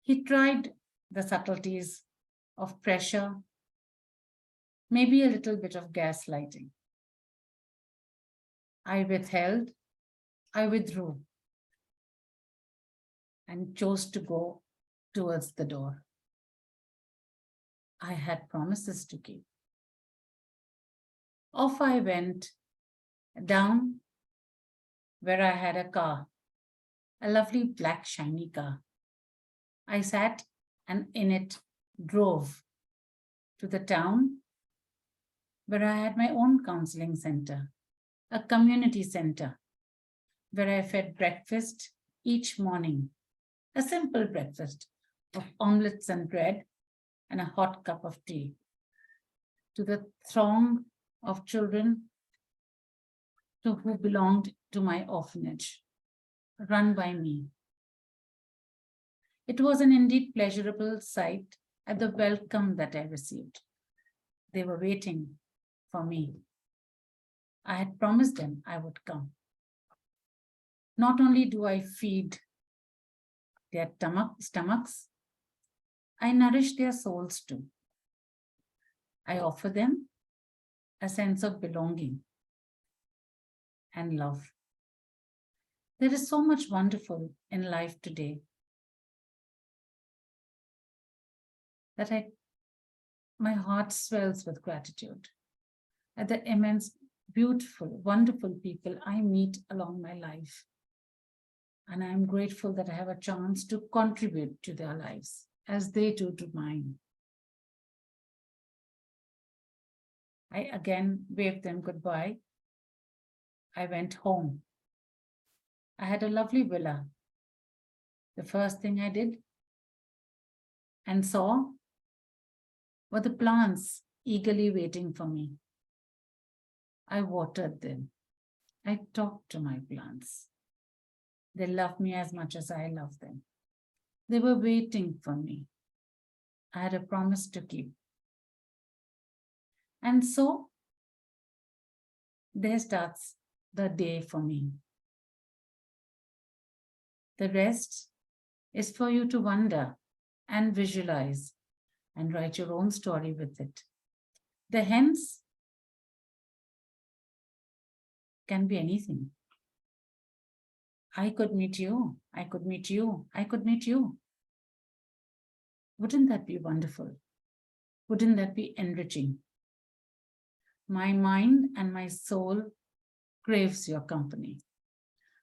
He tried the subtleties of pressure, maybe a little bit of gaslighting. I withheld, I withdrew, and chose to go towards the door. I had promises to keep. Off I went, down where I had a car, a lovely black shiny car. I sat and in it drove to the town where I had my own counseling center, a community center where I fed breakfast each morning, a simple breakfast of omelets and bread and a hot cup of tea, to the throng of children who belonged to my orphanage, run by me. It was an indeed pleasurable sight at the welcome that I received. They were waiting for me. I had promised them I would come. Not only do I feed their stomachs, I nourish their souls too. I offer them a sense of belonging and love. There is so much wonderful in life today that my heart swells with gratitude at the immense, beautiful, wonderful people I meet along my life. And I am grateful that I have a chance to contribute to their lives as they do to mine. I again waved them goodbye. I went home. I had a lovely villa. The first thing I did and saw were the plants eagerly waiting for me. I watered them. I talked to my plants. They love me as much as I love them. They were waiting for me. I had a promise to keep. And so, there starts the day for me. The rest is for you to wonder and visualize and write your own story with it. The hence can be anything. I could meet you. I could meet you. I could meet you. Wouldn't that be wonderful? Wouldn't that be enriching? My mind and my soul craves your company.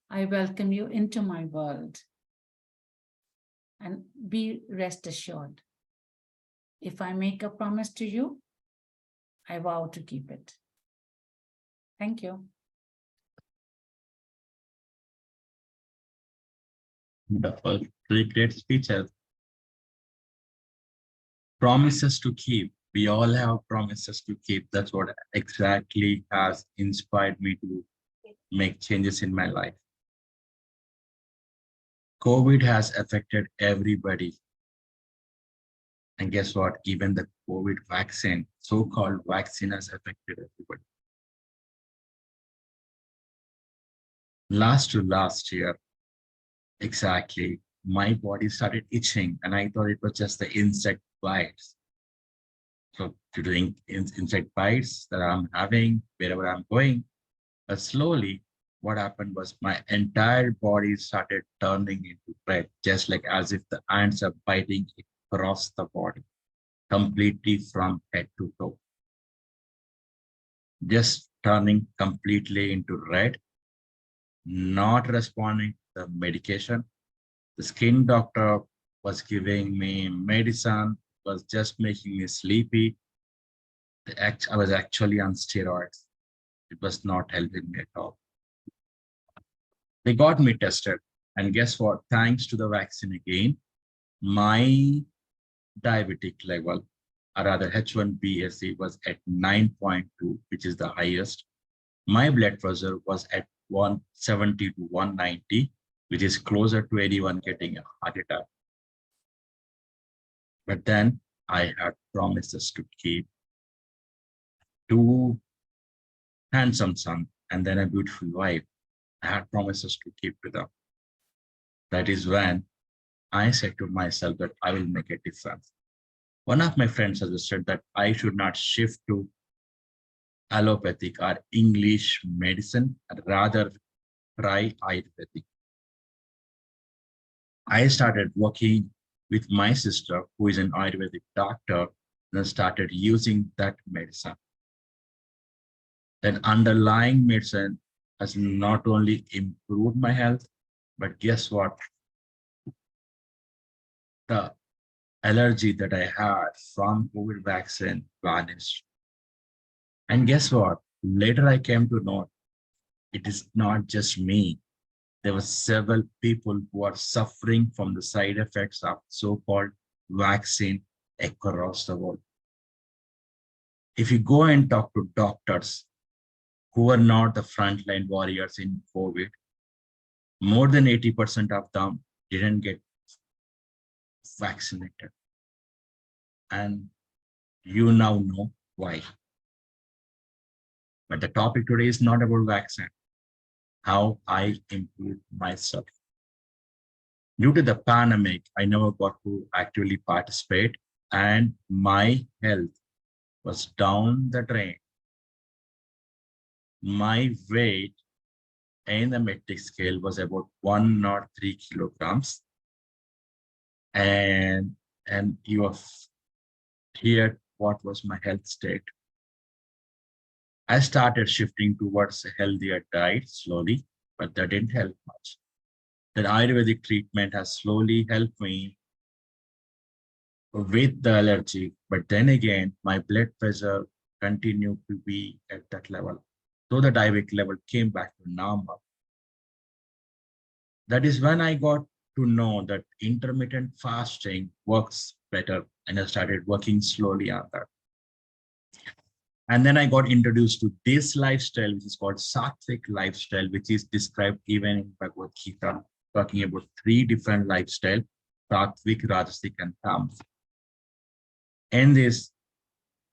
I welcome you into my world. And be rest assured, if I make a promise to you, I vow to keep it. Thank you. Wonderful. Really great speeches. Promises to keep. We all have promises to keep. That's what exactly has inspired me to make changes in my life. COVID has affected everybody. And guess what? Even the COVID vaccine, so-called vaccine, has affected everybody. Last year, exactly, my body started itching and I thought it was just the insect bites. So doing insect bites that I'm having wherever I'm going, but slowly what happened was my entire body started turning into red, just like as if the ants are biting across the body, completely from head to toe. Just turning completely into red, not responding to the medication. The skin doctor was giving me medicine, was just making me sleepy. I was actually on steroids. It was not helping me at all. They got me tested, and guess what? Thanks to the vaccine again, my diabetic level, or rather H1BSE, was at 9.2, which is the highest. My blood pressure was at 170 to 190, which is closer to anyone getting a heart attack. But then I had promises to keep. 2 handsome sons and then a beautiful wife. I had promises to keep to them. That is when I said to myself that I will make a difference. One of my friends suggested that I should not shift to allopathic or English medicine, and rather try Ayurvedic. I started working with my sister, who is an Ayurvedic doctor, and started using that medicine. That underlying medicine has not only improved my health, but guess what? The allergy that I had from COVID vaccine vanished. And guess what? Later I came to know it is not just me. There were several people who are suffering from the side effects of so-called vaccine across the world. If you go and talk to doctors who are not the frontline warriors in COVID, more than 80% of them didn't get vaccinated. And you now know why. But the topic today is not about vaccine, how I improved myself. Due to the pandemic, I never got to actively participate, and my health was down the drain. My weight in the metric scale was about 103 kilograms. And you have heard what was my health state. I started shifting towards a healthier diet slowly, but that didn't help much. The Ayurvedic treatment has slowly helped me with the allergy, but then again, my blood pressure continued to be at that level. So the diabetic level came back to normal. That is when I got to know that intermittent fasting works better, and I started working slowly on that. And then I got introduced to this lifestyle, which is called Sattvic lifestyle, which is described even in Bhagavad Gita, talking about 3 different lifestyles: Sattvic, Rajasic, and Tamasic. And this,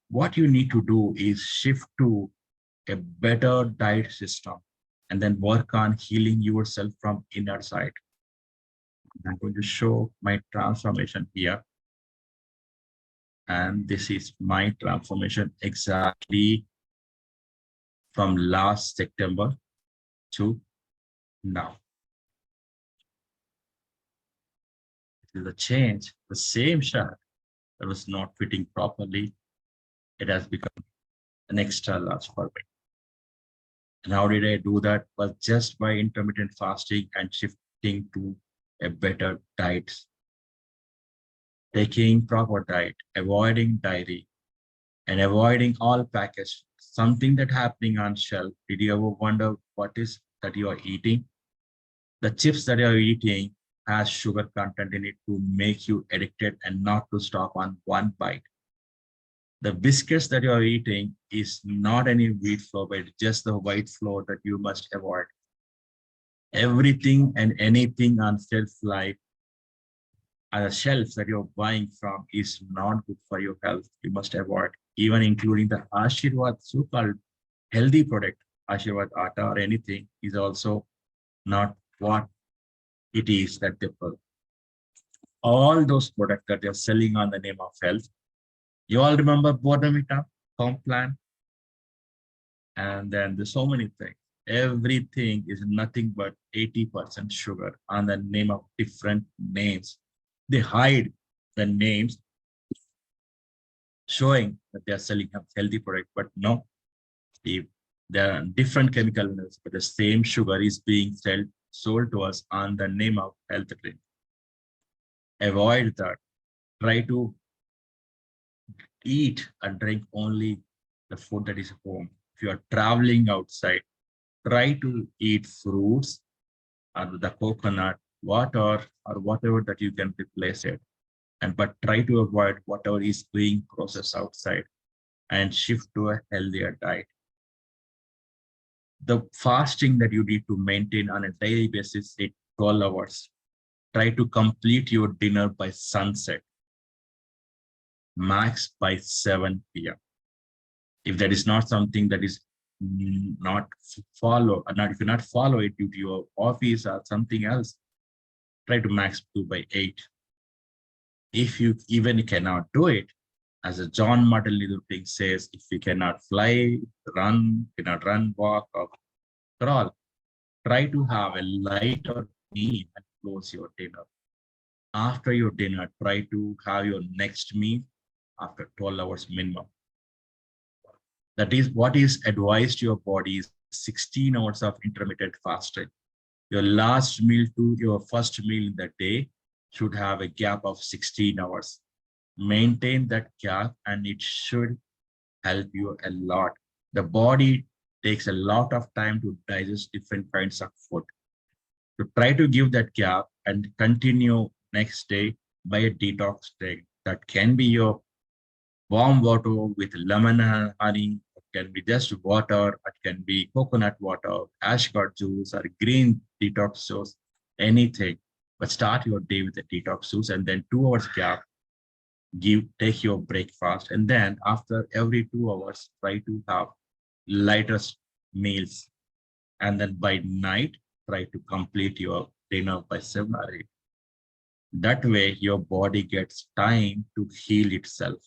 what you need to do is shift to a better diet system and then work on healing yourself from inner side. I'm going to show my transformation here. And this is my transformation exactly from last September to now. It is a change. The same shirt that was not fitting properly, it has become an extra large for me. And how did I do that? Was just by intermittent fasting and shifting to a better diet, taking proper diet, avoiding dairy, and avoiding all packaged. Something that happening on shelf. Did you ever wonder what is that you are eating? The chips that you are eating has sugar content in it to make you addicted and not to stop on one bite. The biscuits that you are eating is not any wheat flour, but just the white flour that you must avoid. Everything and anything on shelf life, the shelves that you're buying from is not good for your health. You must avoid, even including the Ashirwad so-called healthy product, Ashirwad Atta or anything is also not what it is that they put. All those products that they're selling on the name of health. You all remember Bodamita, Complan, and then there's so many things. Everything is nothing but 80% sugar on the name of different names. They hide the names showing that they're selling a healthy product, but no, if there are different chemical names, but the same sugar is being sold to us on the name of health drink. Avoid that. Try to eat and drink only the food that is home. If you are traveling outside, try to eat fruits or the coconut, water, or whatever that you can replace it. But try to avoid whatever is being processed outside and shift to a healthier diet. The fasting that you need to maintain on a daily basis is 12 hours. Try to complete your dinner by sunset, max by 7 p.m. If that is not something that is not follow, if you not follow it due to your office or something else, try to max do by 8. If you even cannot do it, as a John Martin Luther King says, if you cannot fly, cannot run, walk, or crawl, try to have a lighter meal and close your dinner. After your dinner, try to have your next meal after 12 hours minimum. That is what is advised to your body is 16 hours of intermittent fasting. Your last meal to your first meal in the day should have a gap of 16 hours. Maintain that gap and it should help you a lot. The body takes a lot of time to digest different kinds of food. So try to give that gap and continue next day by a detox day. That can be your warm water with lemon and honey. It can be just water. It can be coconut water, ashgot juice, or green detox juice, anything. But start your day with a detox juice and then 2 hours gap. Take your breakfast, and then after every 2 hours, try to have lighter meals. And then by night, try to complete your dinner by 7 or 8. That way, your body gets time to heal itself.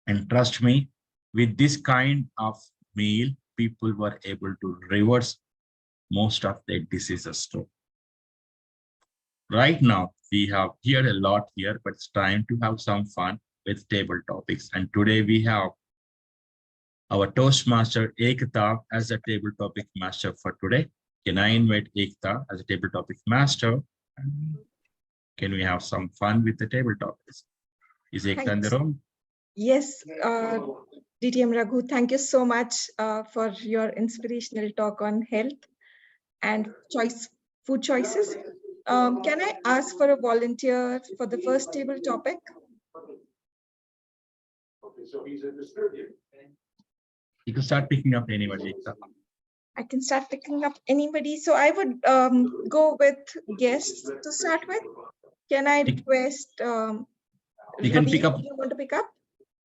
And trust me, with this kind of meal, people were able to reverse most of their diseases too. Right now, we have heard a lot here, but it's time to have some fun with table topics. And today we have our Toastmaster Ekta as a table topic master for today. Can I invite Ekta as a table topic master? Can we have some fun with the table topics? Is Ekta in the room? Yes, DTM Raghu, thank you so much for your inspirational talk on health and food choices. Can I ask for a volunteer for the first table topic? Okay, so he's understood you. You can start picking up anybody. I can start picking up anybody. So I would go with guests to start with. Can I request you can pick up. You want to pick up?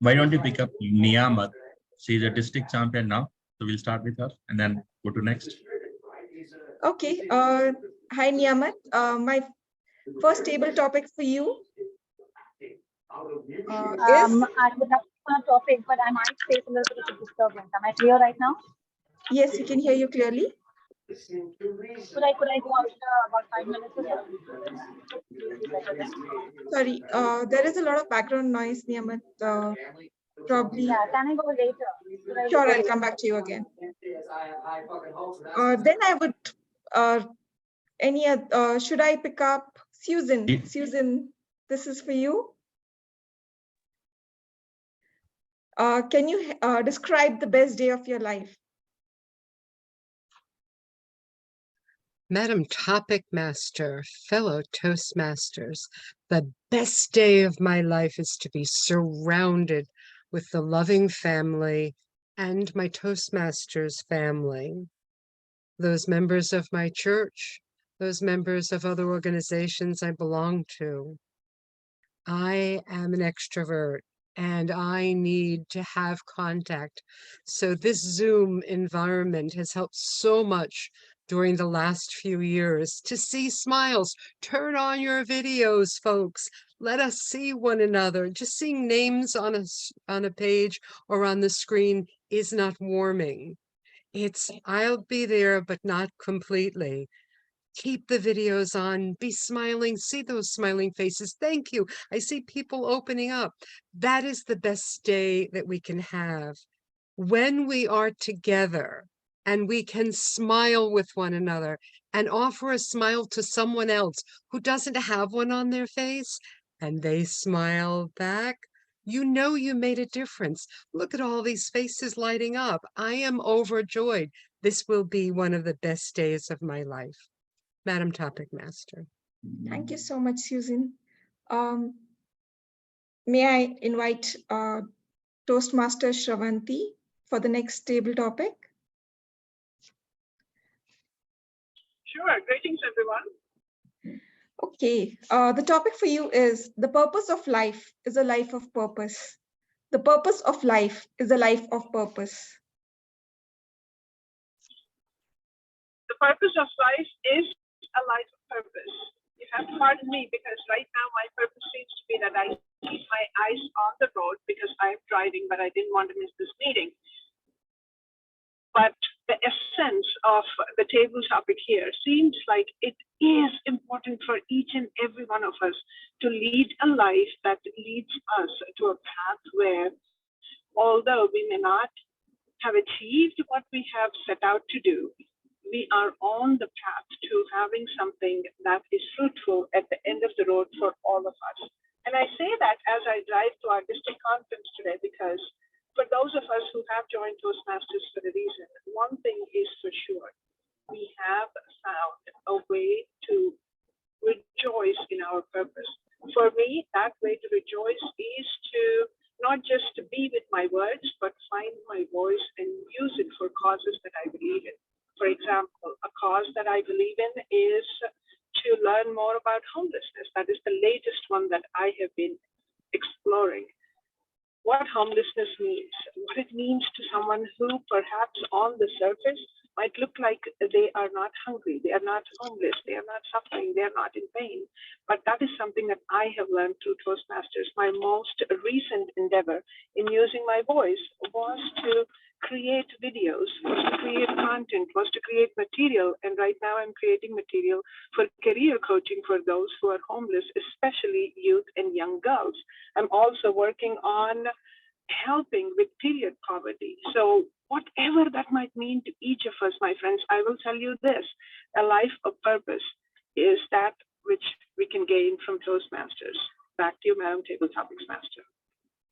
Why don't you pick up Niyamat? She's a district champion now. So we'll start with her and then go to next. Okay. Hi, Niyamat. My first table topic for you I would have a topic, but I might face a little bit of disturbance. Am I clear right now? Yes, we can hear you clearly. Could I go after about 5 minutes or so? Sorry, there is a lot of background noise, Niyamat. Probably. Yeah, can I go later? Sure, I'll come back to you again. Then I would, should I pick up Susan? Susan, this is for you. Can you describe the best day of your life? Madam Topic Master, fellow Toastmasters, the best day of my life is to be surrounded with the loving family and my Toastmasters family, those members of my church, those members of other organizations I belong to. I am an extrovert and I need to have contact. So this Zoom environment has helped so much during the last few years to see smiles. Turn on your videos, folks. Let us see one another. Just seeing names on a page or on the screen is not warming. It's, I'll be there, but not completely. Keep the videos on, be smiling, see those smiling faces. Thank you. I see people opening up. That is the best day that we can have. When we are together and we can smile with one another and offer a smile to someone else who doesn't have one on their face, and they smile back, you know you made a difference. Look at all these faces lighting up. I am overjoyed. This will be one of the best days of my life. Madam Topic Master. Thank you so much, Susan. May I invite Toastmaster Shravanti for the next table topic? Sure, greetings everyone. Okay, the topic for you is the purpose of life is a life of purpose. The purpose of life is a life of purpose. The purpose of life is a life of purpose. You have to pardon me because right now my purpose seems to be that I keep my eyes on the road because I'm driving, but I didn't want to miss this meeting. But the essence of the table topic here seems like it is important for each and every one of us to lead a life that leads us to a path where, although we may not have achieved what we have set out to do, we are on the path to having something that is fruitful at the end of the road for all of us. And I say that as I drive to our district conference today, because for those of us who have joined Toastmasters for a reason, one thing is for sure, we have found a way to rejoice in our purpose. For me, that way to rejoice is to not just to be with my words, but find my voice and use it for causes that I believe in. For example, a cause that I believe in is to learn more about homelessness. That is the latest one that I have been exploring. What homelessness means, what it means to someone who perhaps on the surface might look like they are not hungry, they are not homeless, they are not suffering, they are not in pain. But that is something that I have learned through Toastmasters. My most recent endeavor in using my voice was to create videos, was to create content, was to create material. And right now I'm creating material for career coaching for those who are homeless, especially youth and young girls. I'm also working on helping with period poverty. So whatever that might mean to each of us, my friends, I will tell you this, a life of purpose is that which we can gain from Toastmasters. Back to you, Madam Table Topics Master.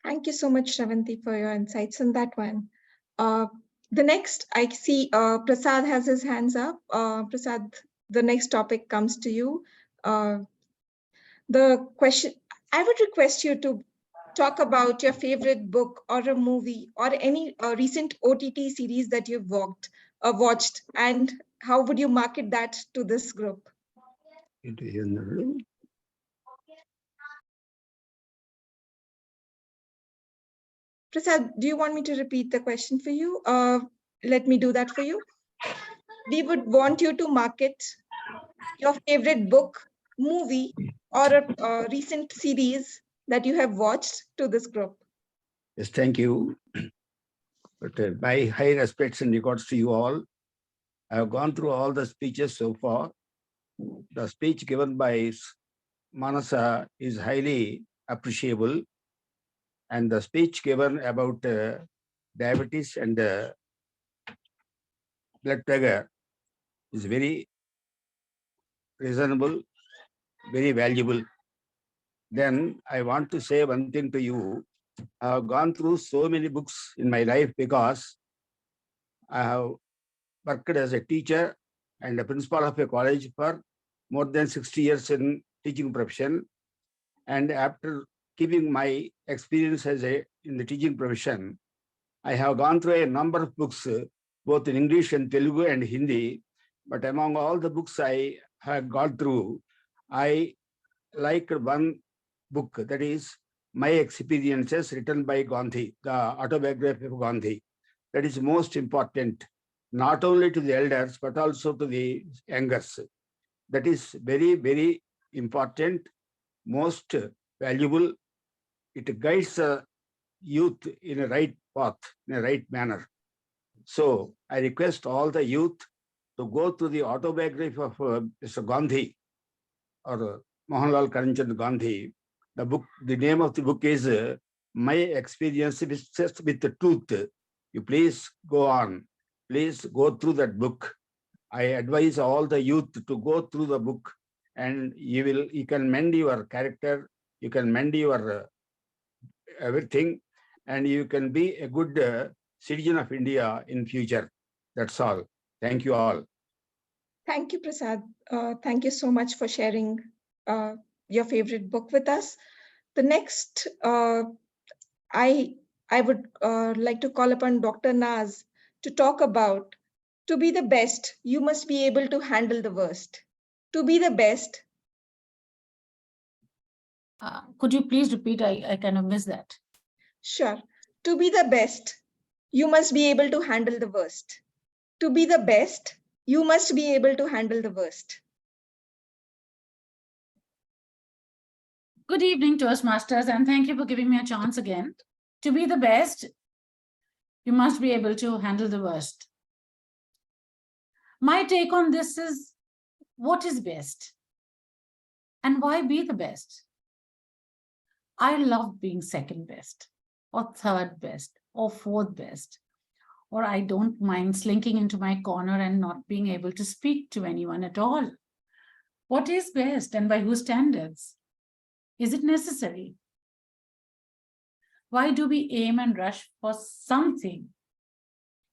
Thank you so much, Shravanti, for your insights on that one. The next, I see Prasad has his hands up. Prasad, the next topic comes to you. The question, I would request you to talk about your favorite book or a movie or any recent OTT series that you've watched, and how would you market that to this group? Prasad, do you want me to repeat the question for you? Let me do that for you. We would want you to market your favorite book, movie, or a recent series that you have watched to this group? Yes, thank you. But my high respects and regards to you all. I have gone through all the speeches so far. The speech given by Manasa is highly appreciable. And the speech given about diabetes and blood pressure is very reasonable, very valuable. Then I want to say one thing to you. I have gone through so many books in my life because I have worked as a teacher and a principal of a college for more than 60 years in teaching profession. And after keeping my experience as in the teaching profession, I have gone through a number of books, both in English and Telugu and Hindi. But among all the books I have gone through, I like one book, that is My Experiences, written by Gandhi, the autobiography of Gandhi. That is most important, not only to the elders, but also to the youngers. That is very, very important, most valuable. It guides the youth in a right path, in a right manner. So I request all the youth to go through the autobiography of Mr. Gandhi, or Mohanlal Karamchand Gandhi. The book, the name of the book is My Experience with the Truth. You please go on. Please go through that book. I advise all the youth to go through the book, and you can mend your character, you can mend your everything, and you can be a good citizen of India in future. That's all. Thank you all. Thank you, Prasad. Thank you so much for sharing your favorite book with us. The next, I would like to call upon Dr. Naz to talk about, to be the best, you must be able to handle the worst. To be the best. Could you please repeat? I kind of missed that. Sure. To be the best, you must be able to handle the worst. To be the best, you must be able to handle the worst. Good evening, Toastmasters, and thank you for giving me a chance again. To be the best, you must be able to handle the worst. My take on this is, what is best? And why be the best? I love being second best, or third best, or fourth best. Or I don't mind slinking into my corner and not being able to speak to anyone at all. What is best, and by whose standards? Is it necessary? Why do we aim and rush for something?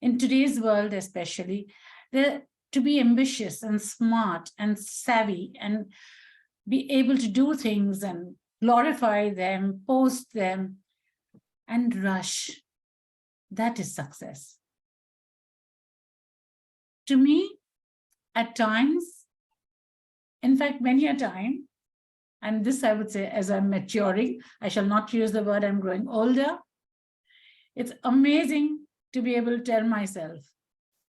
In today's world especially, to be ambitious and smart and savvy and be able to do things and glorify them, post them, and rush, that is success. To me, at times, in fact, many a time, and this I would say as I'm maturing, I shall not use the word I'm growing older. It's amazing to be able to tell myself,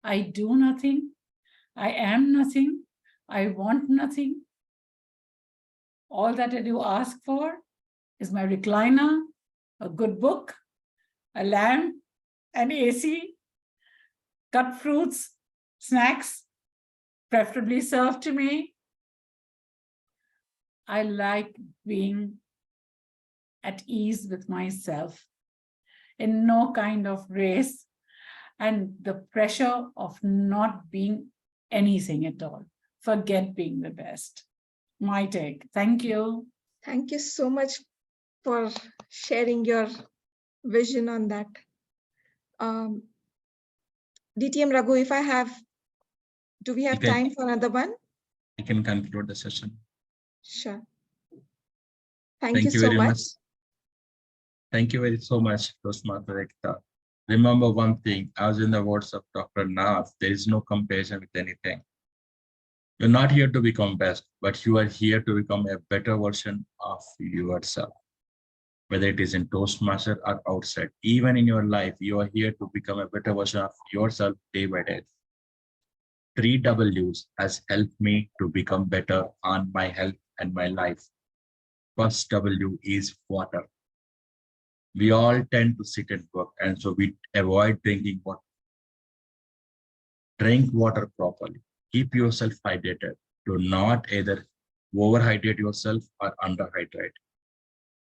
I do nothing, I am nothing, I want nothing. All that I do ask for is my recliner, a good book, a lamp, an AC, cut fruits, snacks, preferably served to me. I like being at ease with myself, in no kind of race, and the pressure of not being anything at all. Forget being the best. My take. Thank you. Thank you so much for sharing your vision on that. DTM Raghu, do we have time for another one? I can conclude the session. Sure. Thank you so very much. Thank you very so much, Toastmaster Ekta. Remember one thing, as in the words of Dr. Nath, there is no comparison with anything. You're not here to become best, but you are here to become a better version of yourself. Whether it is in Toastmaster or outside, even in your life, you are here to become a better version of yourself day by day. 3 Ws has helped me to become better on my health and my life. First W is water. We all tend to sit and work, and so we avoid drinking water. Drink water properly. Keep yourself hydrated. Do not either overhydrate yourself or underhydrate.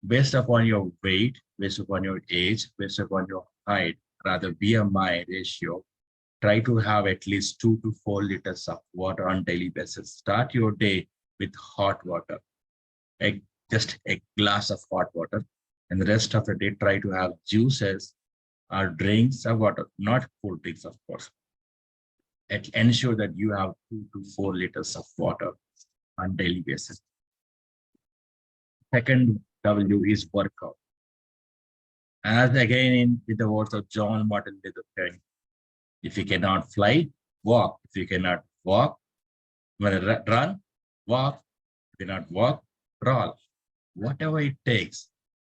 Based upon your weight, based upon your age, based upon your height, rather BMI ratio, try to have at least 2 to 4 liters of water on daily basis. Start your day with hot water, just a glass of hot water, and the rest of the day try to have juices or drinks of water, not cold drinks, of course. And ensure that you have 2 to 4 liters of water on daily basis. Second W is workout. As again with the words of John Martin Luther King, if you cannot fly, walk. If you cannot walk, run, walk. If you cannot walk, crawl. Whatever it takes.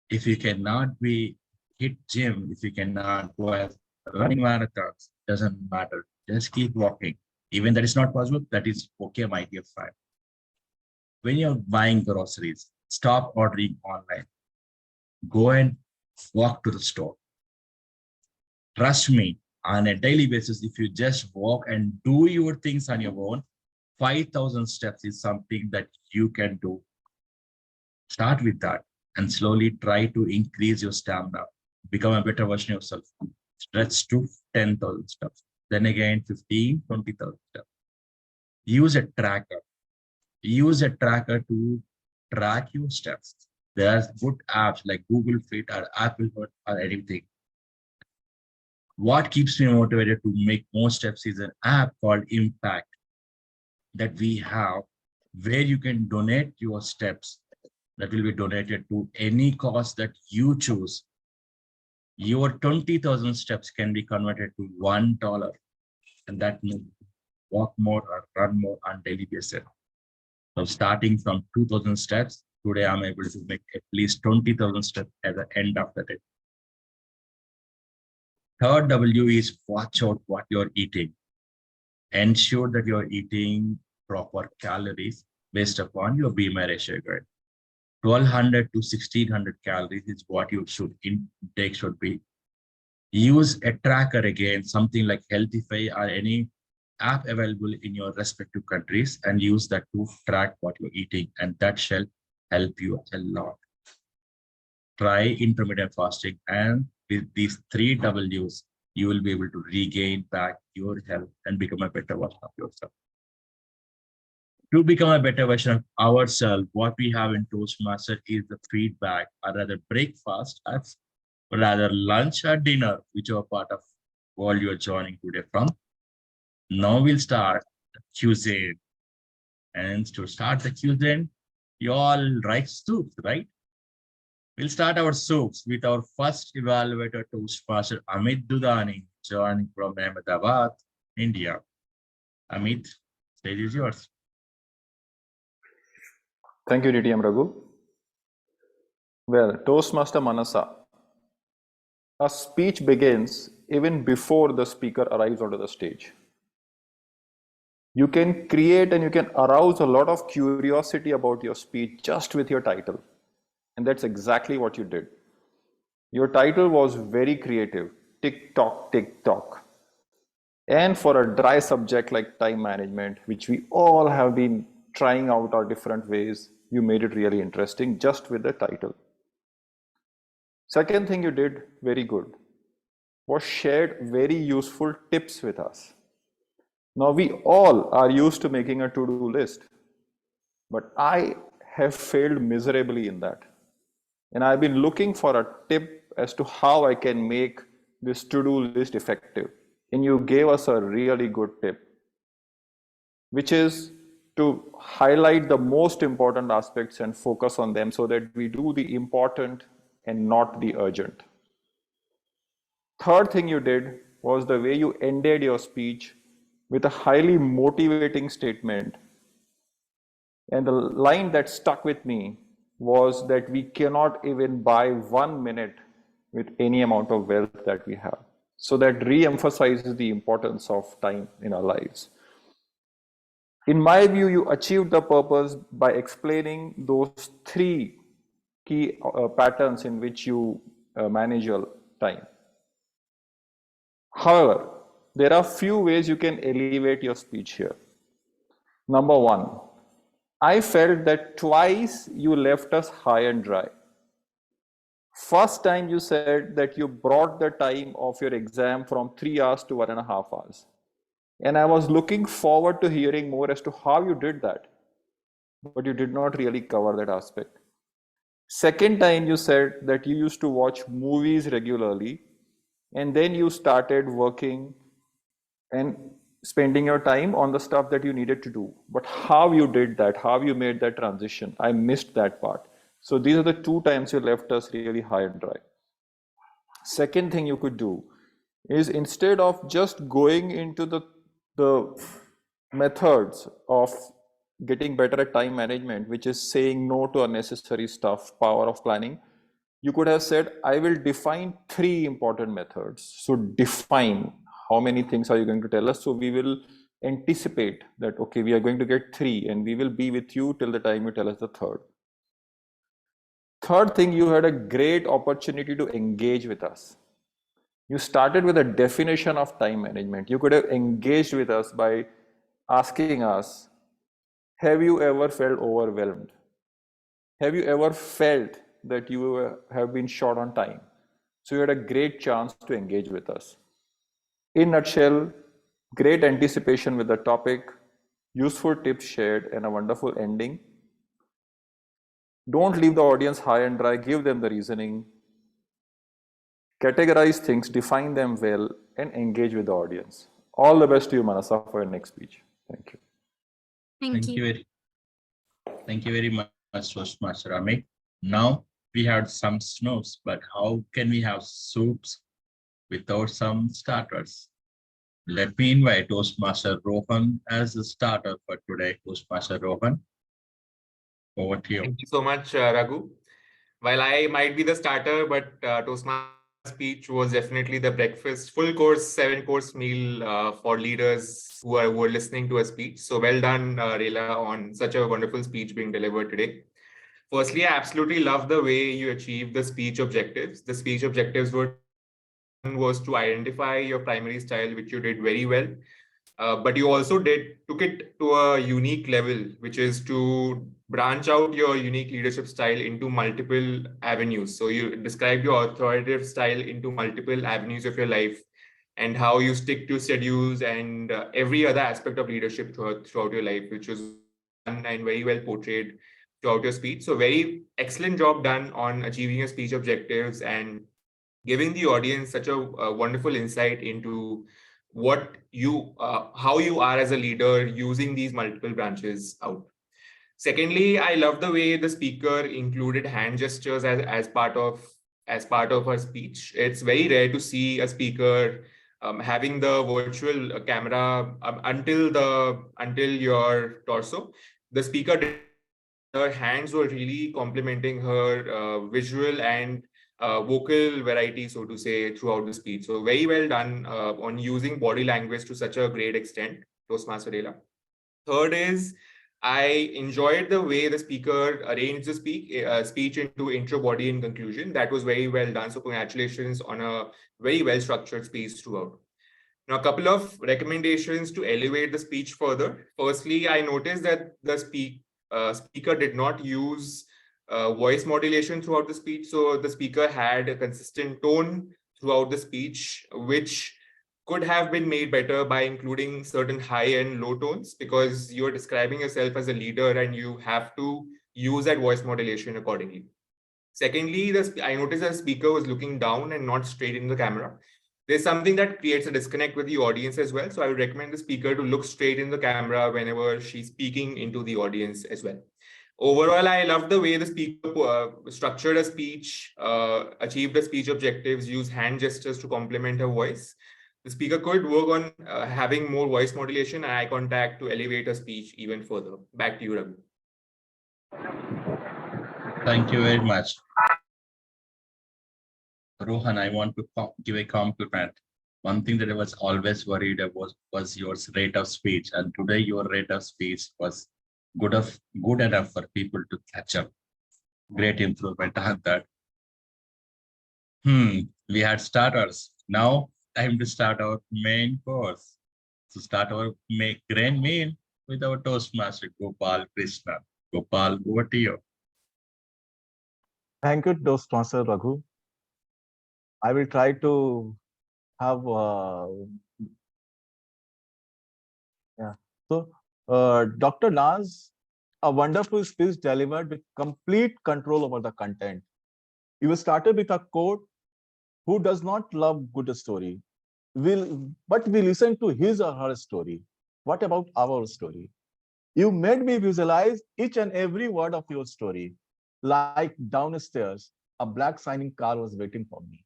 If you cannot be hit gym, if you cannot go as running marathons, doesn't matter. Just keep walking. Even that is not possible, that is okay, my dear friend. When you're buying groceries, stop ordering online. Go and walk to the store. Trust me, on a daily basis, if you just walk and do your things on your own, 5,000 steps is something that you can do. Start with that and slowly try to increase your stamina, become a better version of yourself. Stretch to 10,000 steps. Then again, 15, 20,000 steps. Use a tracker. Use a tracker to track your steps. There are good apps like Google Fit or Apple Fit or anything. What keeps me motivated to make more steps is an app called Impact that we have, where you can donate your steps that will be donated to any cause that you choose. Your 20,000 steps can be converted to $1, and that means walk more or run more on daily basis. So starting from 2,000 steps, today I'm able to make at least 20,000 steps at the end of the day. Third W is watch out what you're eating. Ensure that you're eating proper calories based upon your BMI ratio grade. 1,200 to 1,600 calories is what you should intake should be. Use a tracker again, something like Healthify or any app available in your respective countries, and use that to track what you're eating, and that shall help you a lot. Try intermittent fasting, and with these 3 W's, you will be able to regain back your health and become a better version of yourself. To become a better version of ourselves, what we have in Toastmasters is the feedback, or rather breakfast, or rather lunch or dinner, whichever part of world you're joining today from. Now we'll start the cuisine. And to start the cuisine, you all like soups, right? We'll start our soups with our first evaluator, Toastmaster Amit Dudani, joining from Ahmedabad, India. Amit, stage is yours. Thank you, DTM Raghu. Well, Toastmaster Manasa. A speech begins even before the speaker arrives onto the stage. You can create and you can arouse a lot of curiosity about your speech just with your title. And that's exactly what you did. Your title was very creative. Tick tock, tick tock. And for a dry subject like time management, which we all have been trying out our different ways, you made it really interesting just with the title. Second thing you did very good was shared very useful tips with us. Now we all are used to making a to-do list, but I have failed miserably in that. And I've been looking for a tip as to how I can make this to-do list effective. And you gave us a really good tip, which is to highlight the most important aspects and focus on them so that we do the important and not the urgent. Third thing you did was the way you ended your speech with a highly motivating statement. And the line that stuck with me was that we cannot even buy 1 minute with any amount of wealth that we have. So that re-emphasizes the importance of time in our lives. In my view, you achieved the purpose by explaining those 3 key patterns in which you manage your time. However, there are few ways you can elevate your speech here. Number one, I felt that twice you left us high and dry. First time you said that you brought the time of your exam from 3 hours to 1.5 hours. And I was looking forward to hearing more as to how you did that. But you did not really cover that aspect. Second time you said that you used to watch movies regularly and then you started working and spending your time on the stuff that you needed to do. But how you did that, how you made that transition, I missed that part. So these are the 2 times you left us really high and dry. Second thing you could do is, instead of just going into the methods of getting better at time management, which is saying no to unnecessary stuff, power of planning, you could have said, I will define 3 important methods. So define how many things are you going to tell us. So we will anticipate that, okay, we are going to get 3 and we will be with you till the time you tell us the third. Third thing, you had a great opportunity to engage with us. You started with a definition of time management. You could have engaged with us by asking us, have you ever felt overwhelmed? Have you ever felt that you have been short on time? So you had a great chance to engage with us. In a nutshell, great anticipation with the topic, useful tips shared, and a wonderful ending. Don't leave the audience high and dry, give them the reasoning. Categorize things, define them well, and engage with the audience. All the best to you, Manasa, for your next speech. Thank you. Thank you. Thank you very much, Toastmaster Amit. Now we had some snows, but how can we have soups without some starters? Let me invite Toastmaster Rohan as the starter for today. Toastmaster Rohan, over to you. Thank you so much, Raghu. While I might be the starter, but Toastmaster speech was definitely the breakfast, full course, 7-course meal for leaders who were listening to a speech. So well done, Rela, on such a wonderful speech being delivered today. Firstly, I absolutely love the way you achieved the speech objectives. The speech objectives was to identify your primary style, which you did very well. But you also took it to a unique level, which is to branch out your unique leadership style into multiple avenues. So you describe your authoritative style into multiple avenues of your life and how you stick to schedules and every other aspect of leadership throughout your life, which was done and very well portrayed throughout your speech. So very excellent job done on achieving your speech objectives and giving the audience such a wonderful insight into what you, how you are as a leader using these multiple branches out. Secondly, I love the way the speaker included hand gestures as part of her speech. It's very rare to see a speaker having the virtual camera until your torso. The speaker, her hands were really complementing her visual and vocal variety, so to say, throughout the speech. So very well done on using body language to such a great extent, Toastmaster Rela. Third is, I enjoyed the way the speaker arranged the speech into intro, body, and conclusion. That was very well done. So congratulations on a very well-structured speech throughout. Now, a couple of recommendations to elevate the speech further. Firstly, I noticed that the speaker did not use voice modulation throughout the speech. So the speaker had a consistent tone throughout the speech, which could have been made better by including certain high and low tones, because you're describing yourself as a leader and you have to use that voice modulation accordingly. Secondly, I noticed that the speaker was looking down and not straight in the camera. There's something that creates a disconnect with the audience as well. So I would recommend the speaker to look straight in the camera whenever she's speaking into the audience as well. Overall, I love the way the speaker structured a speech, achieved the speech objectives, used hand gestures to complement her voice. The speaker could work on having more voice modulation and eye contact to elevate her speech even further. Back to you, Raghu. Thank you very much. Rohan, I want to give a compliment. One thing that I was always worried about was your rate of speech, and today your rate of speech was good enough for people to catch up. Great improvement on that. We had starters. Now time to start our main course. To start our grand meal with our Toastmaster Gopal Krishna. Gopal, over to you. Thank you, Toastmaster Raghu. I will try to have So, Dr. Naz, a wonderful speech delivered with complete control over the content. You started with a quote, "Who does not love good story? But we listen to his or her story. What about our story?" You made me visualize each and every word of your story. Like downstairs, a black shining car was waiting for me.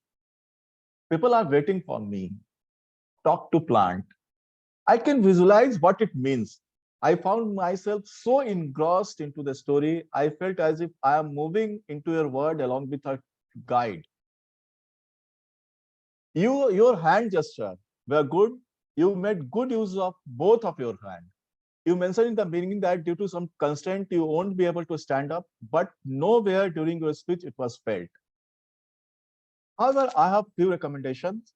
People are waiting for me. Talk to plant. I can visualize what it means. I found myself so engrossed into the story, I felt as if I am moving into your world along with a guide. Your hand gesture were good. You made good use of both of your hands. You mentioned in the beginning that due to some constraint, you won't be able to stand up, but nowhere during your speech it was felt. However, I have few recommendations.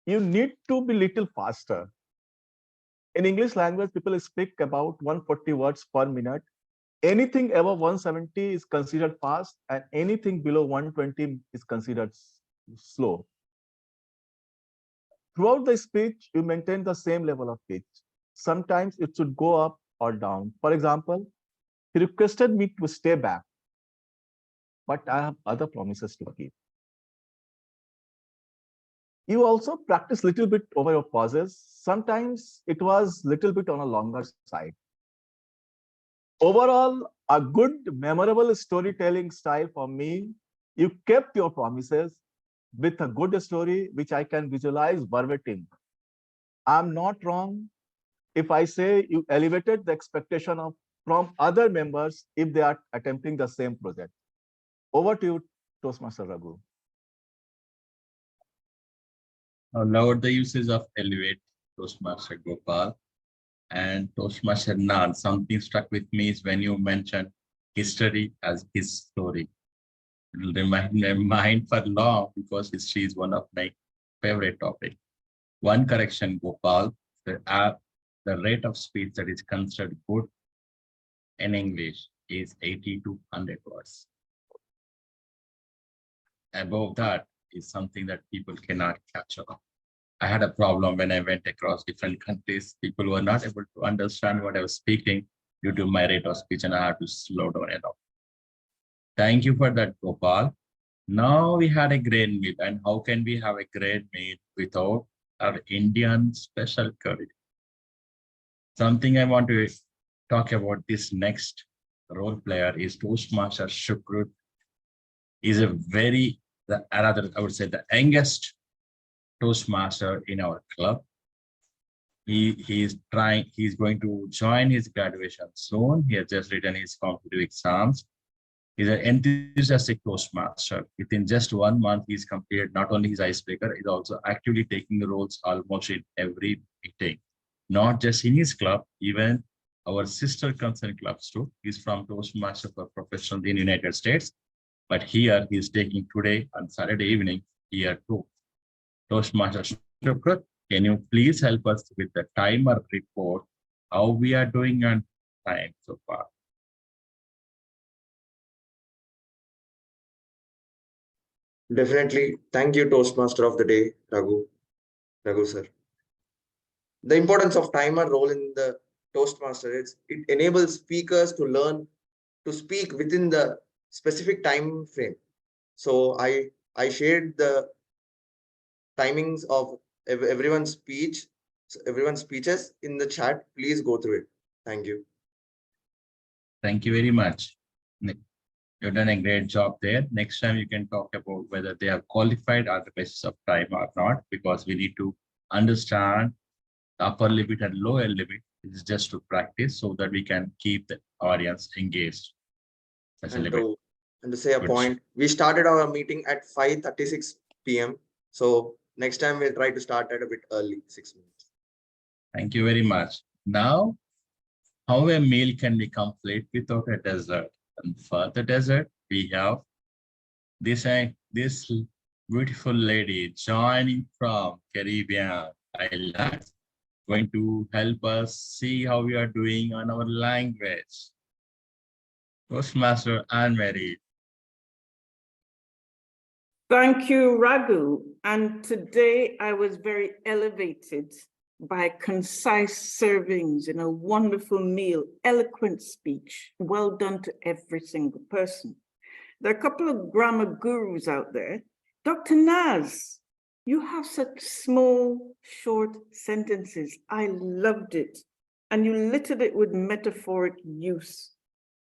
You need to be little faster. In English language, people speak about 140 words per minute. Anything above 170 is considered fast, and anything below 120 is considered slow. Throughout the speech, you maintain the same level of pitch. Sometimes it should go up or down. For example, he requested me to stay back, but I have other promises to keep. You also practice a little bit over your pauses. Sometimes it was a little bit on a longer side. Overall, a good, memorable storytelling style for me. You kept your promises with a good story, which I can visualize verbatim. I'm not wrong if I say you elevated the expectation from other members if they are attempting the same project. Over to you, Toastmaster Raghu. Lowered the usage of elevate, Toastmaster Gopal, and Toastmaster Nan. Something struck with me is when you mentioned history as his story. It will remain in my mind for long because history is one of my favorite topics. One correction, Gopal, the rate of speech that is considered good in English is 80 to 100 words. Above that is something that people cannot catch up. I had a problem when I went across different countries. People were not able to understand what I was speaking due to my rate of speech, and I had to slow down a lot. Thank you for that, Gopal. Now we had a great meal, and how can we have a great meal without our Indian special curry? Something I want to talk about this next role player is Toastmaster Shukrut. Is a I would say the youngest Toastmaster in our club. He's going to join his graduation soon. He has just written his competitive exams. He's an enthusiastic Toastmaster. Within just 1 month, he's completed not only his icebreaker, he's also actively taking the roles almost in every meeting. Not just in his club, even our sister concern clubs too. He's from Toastmaster for Professionals in the United States. But here he's taking today on Saturday evening here too. Toastmaster Shukrut, can you please help us with the timer report, how we are doing on time so far? Definitely. Thank you, Toastmaster of the day, Raghu sir. The importance of timer role in the Toastmaster is it enables speakers to learn to speak within the specific time frame. So I shared the timings of everyone's speeches in the chat. Please go through it. Thank you. Thank you very much. You've done a great job there. Next time you can talk about whether they are qualified on the basis of time or not, because we need to understand the upper limit and lower limit. It is just to practice so that we can keep the audience engaged. And to say a point, we started our meeting at 5:36 p.m. So next time we'll try to start at a bit early, 6 minutes. Thank you very much. Now, how a meal can be complete without a dessert? And for the dessert, we have this beautiful lady joining from Caribbean islands, going to help us see how we are doing on our language. Toastmaster Anne Mary. Thank you, Raghu. And today I was very elevated by concise servings in a wonderful meal, eloquent speech. Well done to every single person. There are a couple of grammar gurus out there. Dr. Naz, you have such small, short sentences. I loved it. And you littered it with metaphoric use.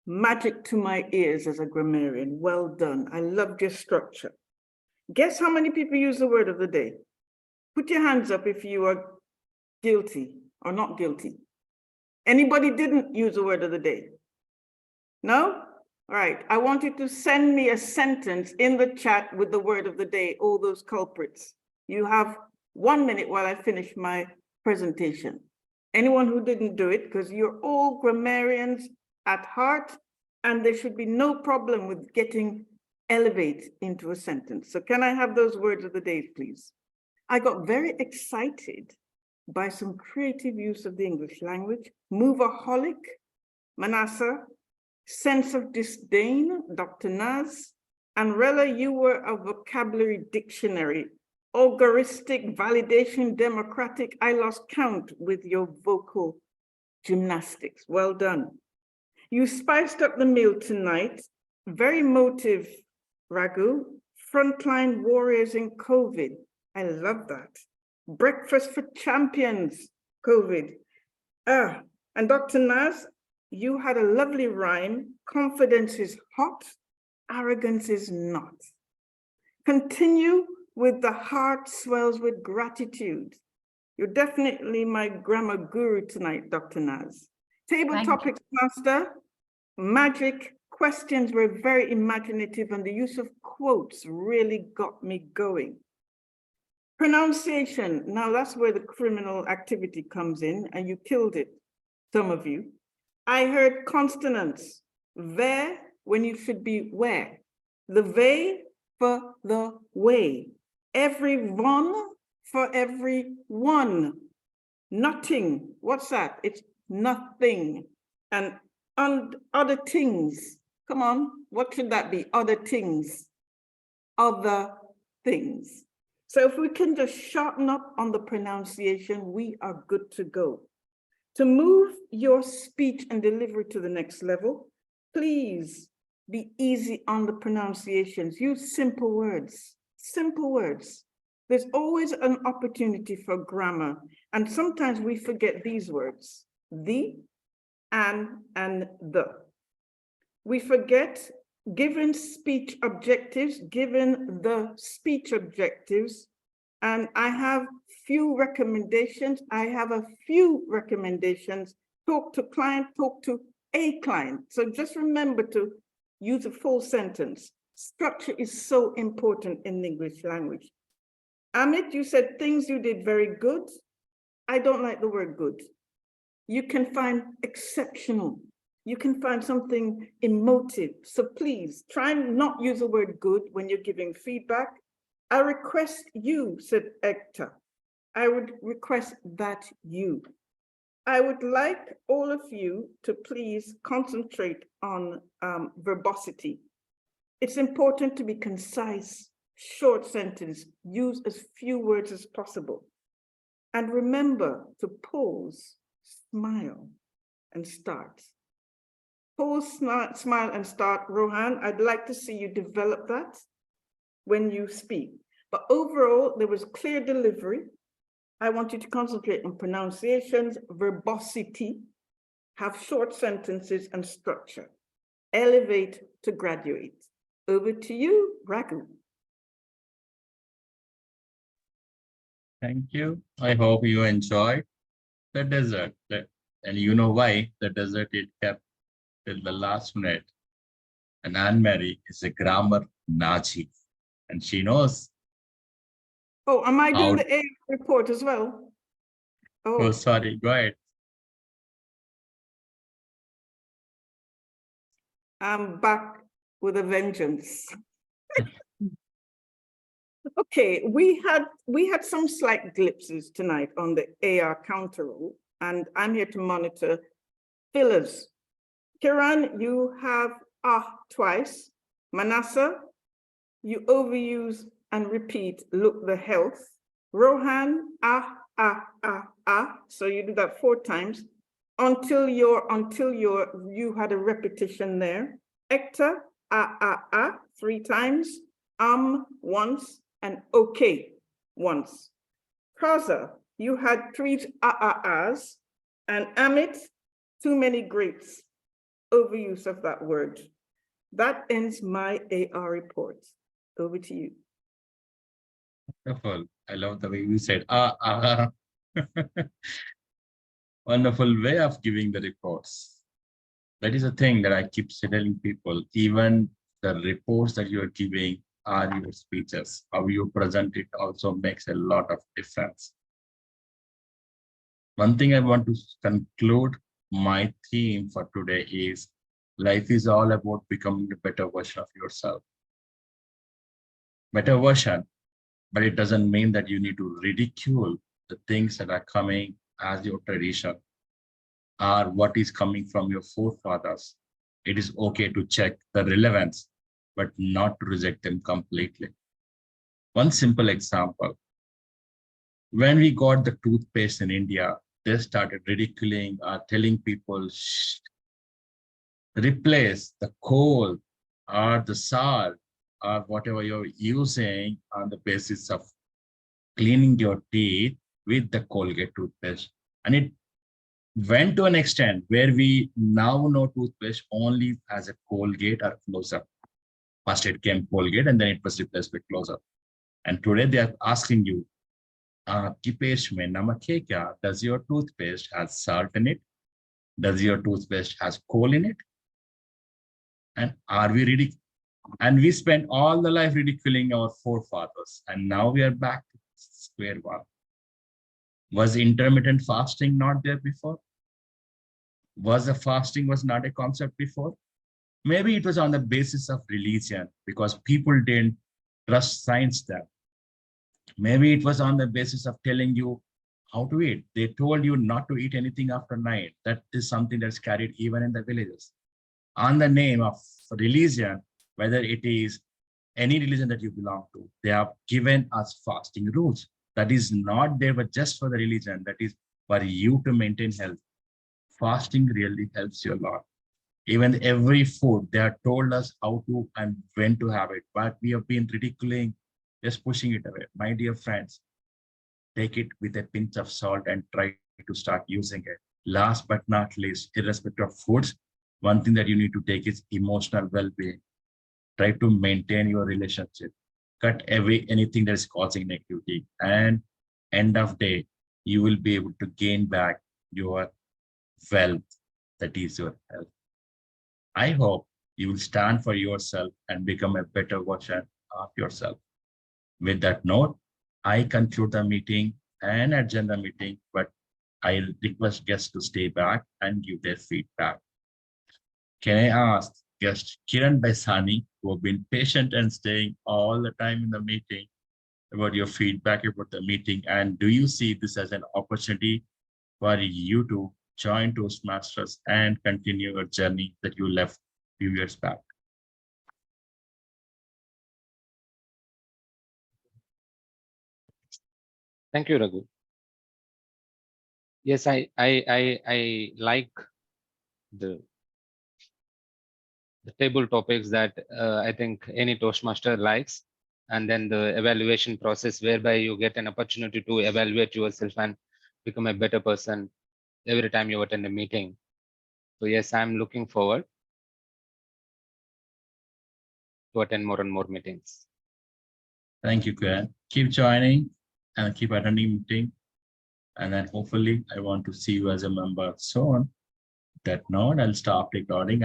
Magic to my ears as a grammarian. Well done. I loved your structure. Guess how many people use the word of the day? Put your hands up if you are guilty or not guilty. Anybody didn't use the word of the day? No? All right. I want you to send me a sentence in the chat with the word of the day, all those culprits. You have 1 minute while I finish my presentation. Anyone who didn't do it, because you're all grammarians at heart, and there should be no problem with getting elevate into a sentence. So can I have those words of the day, please? I got very excited by some creative use of the English language. Moveaholic, Manasseh. Sense of disdain, Dr. Naz. And Rella, you were a vocabulary dictionary. Algorithm, validation, democratic. I lost count with your vocal gymnastics. Well done. You spiced up the meal tonight. Very motive, Raghu. Frontline warriors in COVID. I love that. Breakfast for champions, COVID. And Dr. Naz, you had a lovely rhyme. Confidence is hot, arrogance is not. Continue with the heart swells with gratitude. You're definitely my grammar guru tonight, Dr. Naz. Table topics master, magic questions were very imaginative, and the use of quotes really got me going. Pronunciation, now that's where the criminal activity comes in, and you killed it, some of you. I heard consonants, there when you should be where. The way for the way. Every one for every one. Nothing, what's that? It's nothing. And other things, come on, what should that be? Other things, other things. So if we can just sharpen up on the pronunciation, we are good to go. To move your speech and delivery to the next level, please be easy on the pronunciations. Use simple words, simple words. There's always an opportunity for grammar. And sometimes we forget these words, the, and the. We forget, given speech objectives, given the speech objectives, and I have few recommendations. I have a few recommendations. Talk to client, talk to a client. So just remember to use a full sentence. Structure is so important in the English language. Amit, you said things you did very good. I don't like the word good. You can find exceptional. You can find something emotive. So please try and not use the word good when you're giving feedback. I request you, said Hector. I would request that you. I would like all of you to please concentrate on verbosity. It's important to be concise, short sentence, use as few words as possible. And remember to pause, smile, and start. Pause, smile, and start. Rohan, I'd like to see you develop that when you speak. But overall, there was clear delivery. I want you to concentrate on pronunciations, verbosity, have short sentences and structure. Elevate to graduate. Over to you, Raghu. Thank you. I hope you enjoyed the dessert. And you know why the dessert is kept till the last minute. And Anne-Marie is a grammar Nazi. And she knows. Oh, am I doing the A report as well? Oh, sorry, go ahead. I'm back with a vengeance. Okay, we had some slight glimpses tonight on the AR counter rule, and I'm here to monitor fillers. Kiran, you have twice. Manasa, you overuse and repeat look the health. Rohan, so you do that 4 times until you had a repetition there. Hector, 3 times. Once, and okay once. Kaza, you had 3 ahs, and Amit, too many grapes. Overuse of that word. That ends my AR report. Over to you. Wonderful. I love the way you said, Wonderful way of giving the reports. That is a thing that I keep telling people. Even the reports that you are giving are your speeches. How you present it also makes a lot of difference. One thing I want to conclude my theme for today is life is all about becoming a better version of yourself. Better version, but it doesn't mean that you need to ridicule the things that are coming as your tradition or what is coming from your forefathers. It is okay to check the relevance, but not to reject them completely. One simple example. When we got the toothpaste in India, they started ridiculing or telling people, shh, replace the coal or the salt or whatever you're using on the basis of cleaning your teeth with the Colgate toothpaste. And it went to an extent where we now know toothpaste only has a Colgate or close-up. First it came Colgate and then it was replaced with close-up. And today they are asking you, आपकी paste में नमक है क्या? Does your toothpaste has salt in it? Does your toothpaste has coal in it? And are we ridiculous? And we spent all the life ridiculing our forefathers, and now we are back to square one. Was intermittent fasting not there before? Was the fasting was not a concept before? Maybe it was on the basis of religion because people didn't trust science then. Maybe it was on the basis of telling you how to eat. They told you not to eat anything after 9. That is something that's carried even in the villages. On the name of religion, whether it is any religion that you belong to, they have given us fasting rules. That is not there, but just for the religion. That is for you to maintain health. Fasting really helps you a lot. Even every food, they have told us how to and when to have it, but we have been ridiculing, just pushing it away. My dear friends, take it with a pinch of salt and try to start using it. Last but not least, irrespective of foods, one thing that you need to take is emotional well-being. Try to maintain your relationship. Cut away anything that is causing negativity. And end of day, you will be able to gain back your wealth, that is your health. I hope you will stand for yourself and become a better version of yourself. With that note, I conclude the meeting and adjourn the meeting, but I request guests to stay back and give their feedback. Can I ask guest Kiran Baisani, who have been patient and staying all the time in the meeting, about your feedback about the meeting, and do you see this as an opportunity for you to join Toastmasters and continue your journey that you left a few years back? Thank you, Raghu. Yes, I like the table topics that I think any Toastmaster likes, and then the evaluation process whereby you get an opportunity to evaluate yourself and become a better person every time you attend a meeting. So yes, I'm looking forward to attend more and more meetings. Thank you, Kiran. Keep joining and keep attending meeting. And then hopefully I want to see you as a member soon. That note, I'll stop recording.